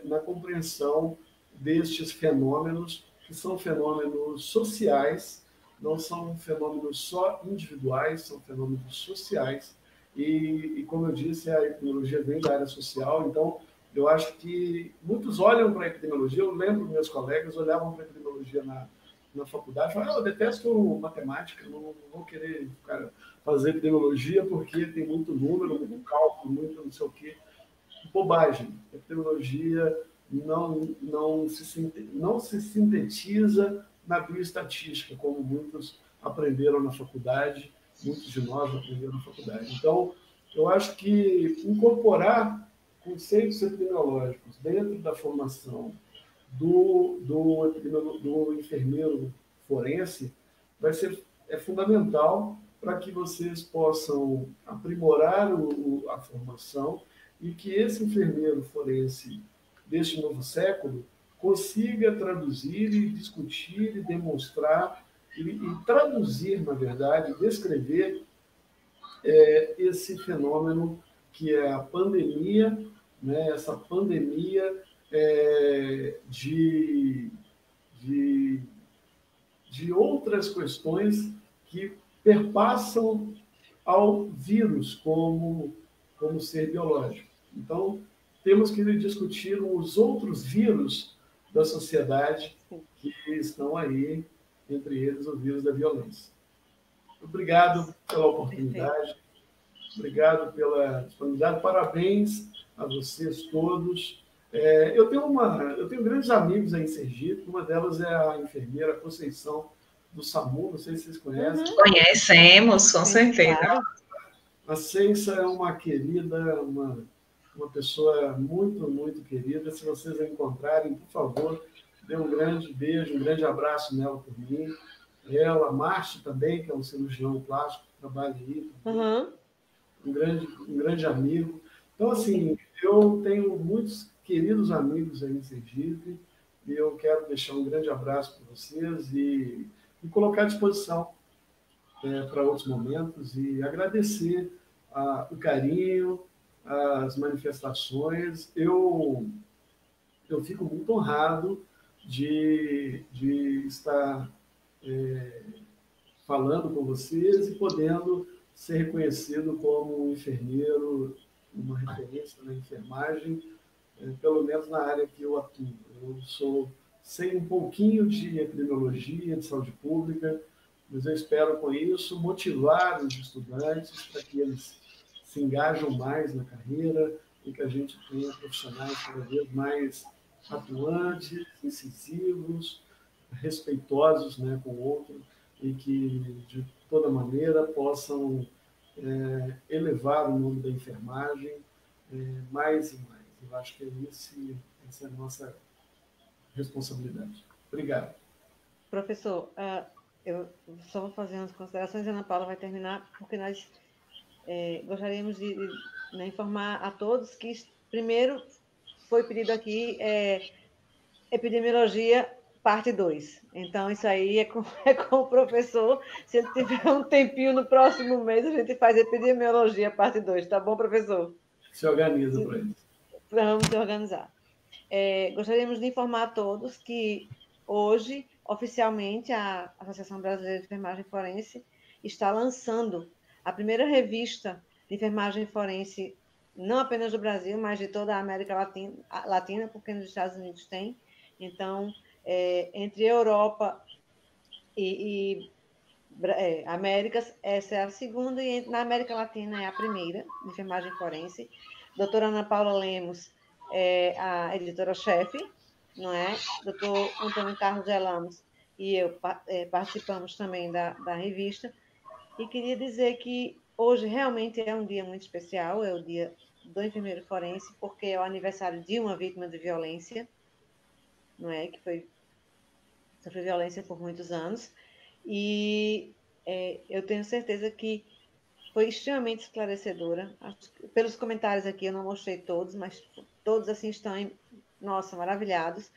na compreensão destes fenômenos, que são fenômenos sociais, não são fenômenos só individuais, são fenômenos sociais. E como eu disse, a epidemiologia vem da área social, então eu acho que muitos olham para a epidemiologia. Eu lembro que meus colegas olhavam para a epidemiologia na faculdade e falavam: eu detesto matemática, não vou querer fazer epidemiologia porque tem muito número, muito cálculo, muito não sei o quê. Bobagem. A epidemiologia não se sintetiza na bioestatística, como muitos aprenderam na faculdade, muitos de nós aprenderam na faculdade. Então, eu acho que incorporar conceitos epidemiológicos dentro da formação do enfermeiro forense é fundamental para que vocês possam aprimorar a formação e que esse enfermeiro forense deste novo século consiga traduzir e discutir e demonstrar e traduzir, na verdade, descrever esse fenômeno que é a pandemia, né? Essa pandemia de outras questões que perpassam ao vírus como ser biológico. Então, temos que discutir os outros vírus da sociedade que estão aí, entre eles o vírus da violência. Obrigado pela oportunidade, obrigado pela disponibilidade, parabéns a vocês todos. Eu tenho grandes amigos aí em Sergipe, uma delas é a enfermeira Conceição do SAMU, não sei se vocês conhecem. Conhecemos, com certeza. A Ceissa é uma querida, uma pessoa muito, muito querida. Se vocês a encontrarem, por favor, dê um grande beijo, um grande abraço nela por mim. Ela, Márcio também, que é um cirurgião plástico, que trabalha aí. Um grande amigo. Então, assim, eu tenho muitos queridos amigos aí em Sergipe e eu quero deixar um grande abraço para vocês e colocar à disposição para outros momentos e agradecer o carinho, as manifestações. Eu fico muito honrado de estar falando com vocês e podendo ser reconhecido como um enfermeiro, uma referência na enfermagem, pelo menos na área que eu atuo. Eu sei um pouquinho de epidemiologia, de saúde pública, mas eu espero, com isso, motivar os estudantes para que eles se engajam mais na carreira e que a gente tenha profissionais cada vez mais atuantes, incisivos, respeitosos, né, com o outro e que, de toda maneira, possam elevar o nome da enfermagem mais e mais. Eu acho que essa é a nossa responsabilidade. Obrigado. Professor, eu só vou fazer umas considerações e a Ana Paula vai terminar, porque nós gostaríamos de informar a todos que, primeiro, foi pedido aqui epidemiologia parte 2. Então, isso aí é com o professor. Se ele tiver um tempinho no próximo mês, a gente faz epidemiologia parte 2. Tá bom, professor? Se organiza para isso. Vamos se organizar. Gostaríamos de informar a todos que hoje, oficialmente, a Associação Brasileira de Enfermagem Forense está lançando a primeira revista de enfermagem forense, não apenas do Brasil, mas de toda a América Latina, porque nos Estados Unidos tem. Então, entre Europa e Américas, essa é a segunda, e na América Latina é a primeira, de enfermagem forense. Doutora Ana Paula Lemos é a editora-chefe, não é? Doutor Antônio Carlos de Lamos e eu participamos também da revista. E queria dizer que hoje realmente é um dia muito especial, é o Dia do enfermeiro forense, porque é o aniversário de uma vítima de violência, não é? Que sofreu violência por muitos anos. E eu tenho certeza que foi extremamente esclarecedora. Pelos comentários aqui, eu não mostrei todos, mas todos assim estão, nossa, maravilhados.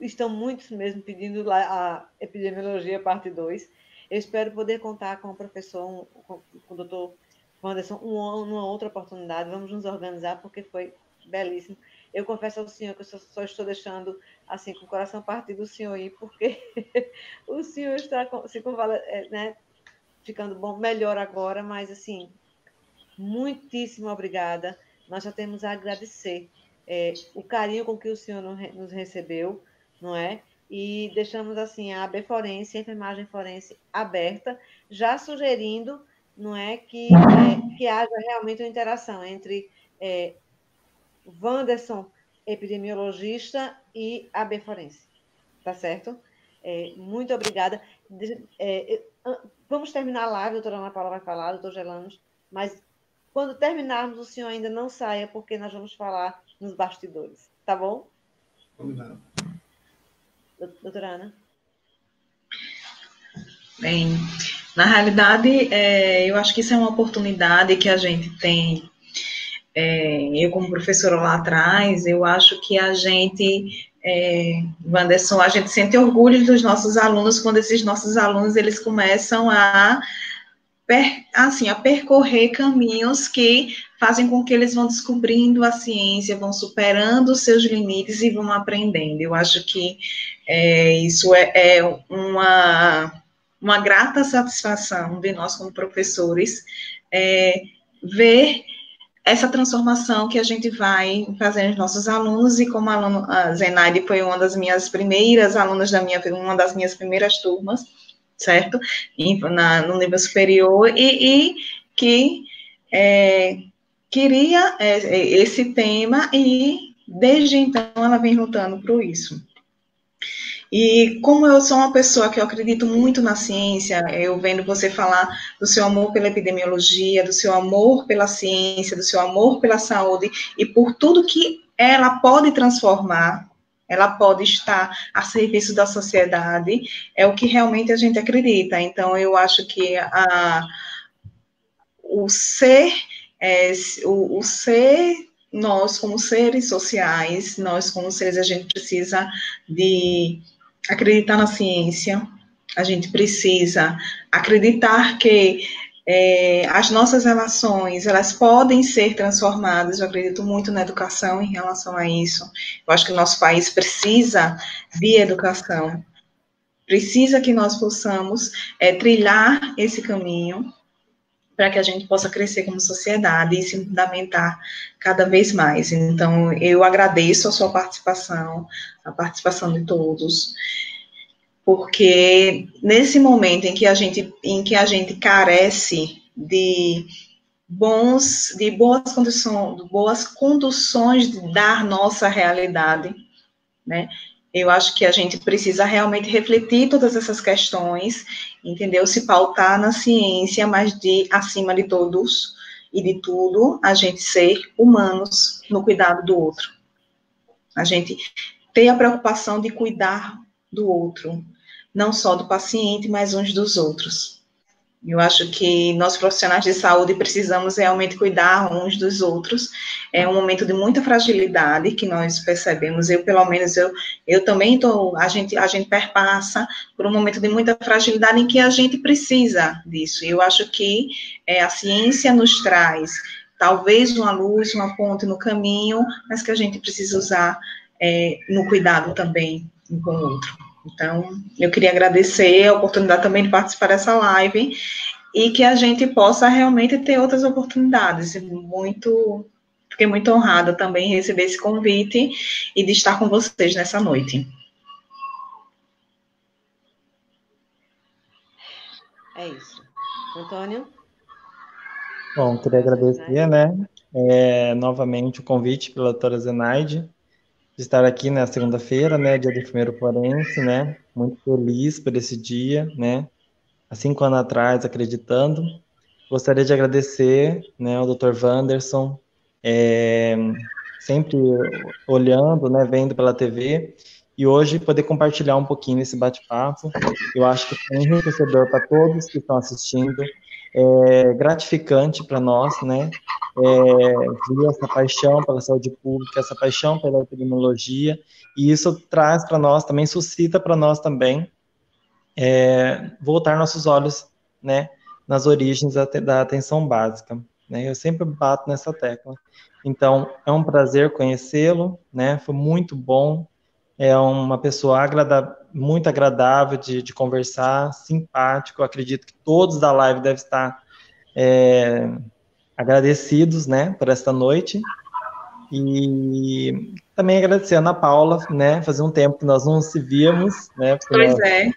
Estão muitos mesmo pedindo lá a epidemiologia parte 2. Eu espero poder contar com o professor, com o doutor Wanderson, uma outra oportunidade. Vamos nos organizar, porque foi belíssimo. Eu confesso ao senhor que eu só estou deixando assim com o coração partido do senhor ir, porque o senhor está né, ficando bom, melhor agora, mas assim, muitíssimo obrigada. Nós só temos a agradecer o carinho com que o senhor nos recebeu, não é? E deixamos assim a AB Forense, a enfermagem forense aberta, já sugerindo, não é, que haja realmente uma interação entre Wanderson, epidemiologista, e AB Forense. Tá certo? Muito obrigada. Vamos terminar a live, a doutora Ana Paula vai falar, doutor Gelanos, mas quando terminarmos, o senhor ainda não saia, porque nós vamos falar nos bastidores. Tá bom? Combinado. Doutora Ana? Bem, na realidade, eu acho que isso é uma oportunidade que a gente tem. Eu, como professora lá atrás, eu acho que a gente, Wanderson, a gente sente orgulho dos nossos alunos quando esses nossos alunos, eles começam a percorrer caminhos que fazem com que eles vão descobrindo a ciência, vão superando os seus limites e vão aprendendo. Eu acho que isso é uma grata satisfação de nós, como professores, ver essa transformação que a gente vai fazendo nos nossos alunos, e como a Zenaide foi uma das minhas primeiras alunas uma das minhas primeiras turmas, certo? No nível superior, e que queria esse tema, e desde então ela vem lutando por isso. E como eu sou uma pessoa que eu acredito muito na ciência, eu vendo você falar do seu amor pela epidemiologia, do seu amor pela ciência, do seu amor pela saúde, e por tudo que ela pode transformar, ela pode estar a serviço da sociedade, é o que realmente a gente acredita. Então, eu acho que nós como seres sociais, nós como seres, a gente precisa de acreditar na ciência, a gente precisa acreditar que as nossas relações, elas podem ser transformadas. Eu acredito muito na educação em relação a isso. Eu acho que o nosso país precisa de educação, precisa que nós possamos trilhar esse caminho para que a gente possa crescer como sociedade e se fundamentar cada vez mais. Então, eu agradeço a sua participação, a participação de todos, porque nesse momento em que a gente carece de boas conduções de dar nossa realidade, né? Eu acho que a gente precisa realmente refletir todas essas questões, entendeu? Se pautar na ciência, mas acima de todos e de tudo, a gente ser humanos no cuidado do outro. A gente ter a preocupação de cuidar do outro, não só do paciente, mas uns dos outros. Eu acho que nós, profissionais de saúde, precisamos realmente cuidar uns dos outros. É um momento de muita fragilidade que nós percebemos. Eu, pelo menos, eu também estou... A gente perpassa por um momento de muita fragilidade em que a gente precisa disso. Eu acho que a ciência nos traz, talvez, uma luz, uma ponte no caminho, mas que a gente precisa usar no cuidado também um com o outro. Então, eu queria agradecer a oportunidade também de participar dessa live, e que a gente possa realmente ter outras oportunidades. Fiquei muito honrada também em receber esse convite e de estar com vocês nessa noite. É isso. Antônio? Bom, queria agradecer, né, novamente o convite pela doutora Zenaide, de estar aqui na segunda-feira, né, dia do enfermeiro forense, né, muito feliz por esse dia, né, há 5 anos atrás, acreditando. Gostaria de agradecer, né, ao Dr. Wanderson, sempre olhando, né, vendo pela TV, e hoje poder compartilhar um pouquinho nesse bate-papo. Eu acho que é enriquecedor para todos que estão assistindo, gratificante para nós, né, ver essa paixão pela saúde pública, essa paixão pela epidemiologia, e isso traz para nós também, suscita para nós também voltar nossos olhos, né, nas origens da atenção básica, né? Eu sempre bato nessa tecla. Então, é um prazer conhecê-lo, né? Foi muito bom. É uma pessoa muito agradável de conversar, simpático. Eu acredito que todos da live devem estar agradecidos, né, por esta noite. E também agradecer a Ana Paula, né? Fazia um tempo que nós não se víamos, né? Porque Pois nós é.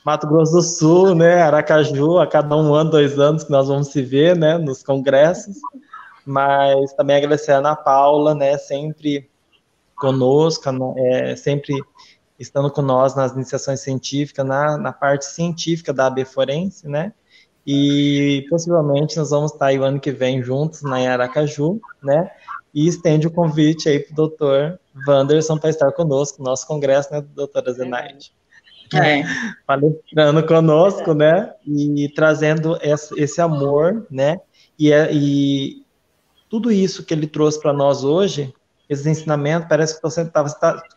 Mato Grosso do Sul, né, Aracaju, a cada 1 ano, 2 anos que nós vamos se ver, né, nos congressos, mas também agradecer a Ana Paula, né, sempre conosco, sempre estando com nós nas iniciações científicas, na parte científica da AB Forense, né, e possivelmente nós vamos estar aí o ano que vem juntos na Aracaju, né, e estende o convite aí para o doutor Wanderson para estar conosco no nosso congresso, né, doutora Zenaide. Palestrando conosco, né, e trazendo esse amor, né, e tudo isso que ele trouxe para nós hoje, esses ensinamentos, parece que eu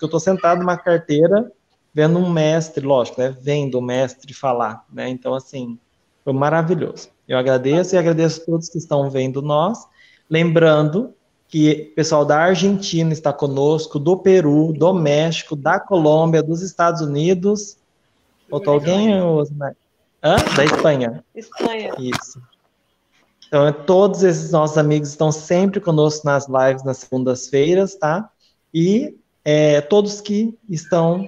estou sentado numa carteira vendo um mestre, lógico, né, vendo o mestre falar, né, então, assim, foi maravilhoso. Eu agradeço e agradeço a todos que estão vendo nós, lembrando que o pessoal da Argentina está conosco, do Peru, do México, da Colômbia, dos Estados Unidos. Faltou alguém? Da Espanha. Espanha. Isso. Então, todos esses nossos amigos estão sempre conosco nas lives nas segundas-feiras, tá? E todos que estão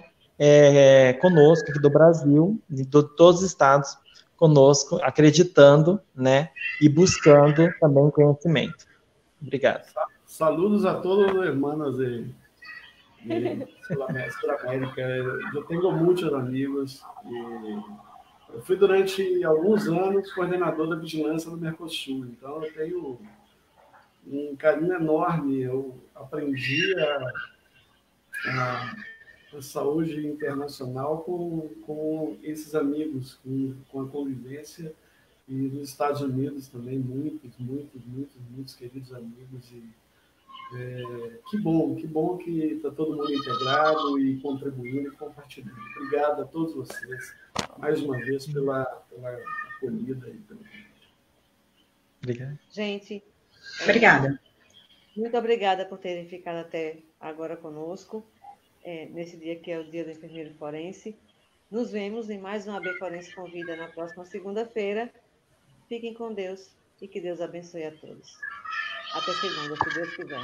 conosco aqui do Brasil, de todos os estados conosco, acreditando, né? E buscando também conhecimento. Obrigado. Saludos a todos os hermanos de Sudamérica. Eu tenho muitos amigos. Eu fui durante alguns anos coordenador da vigilância do Mercosul, então eu tenho um carinho enorme. Eu aprendi a saúde internacional com esses amigos, com a convivência, e nos Estados Unidos também, muitos queridos amigos. Que bom que está todo mundo integrado e contribuindo e compartilhando. Obrigado a todos vocês, mais uma vez, pela acolhida. Obrigado. Gente, Obrigada. Muito obrigada por terem ficado até agora conosco, nesse dia que é o Dia do Enfermeiro Forense. Nos vemos em mais uma AB Forense Convida na próxima segunda-feira. Fiquem com Deus e que Deus abençoe a todos. Até segunda, se Deus quiser.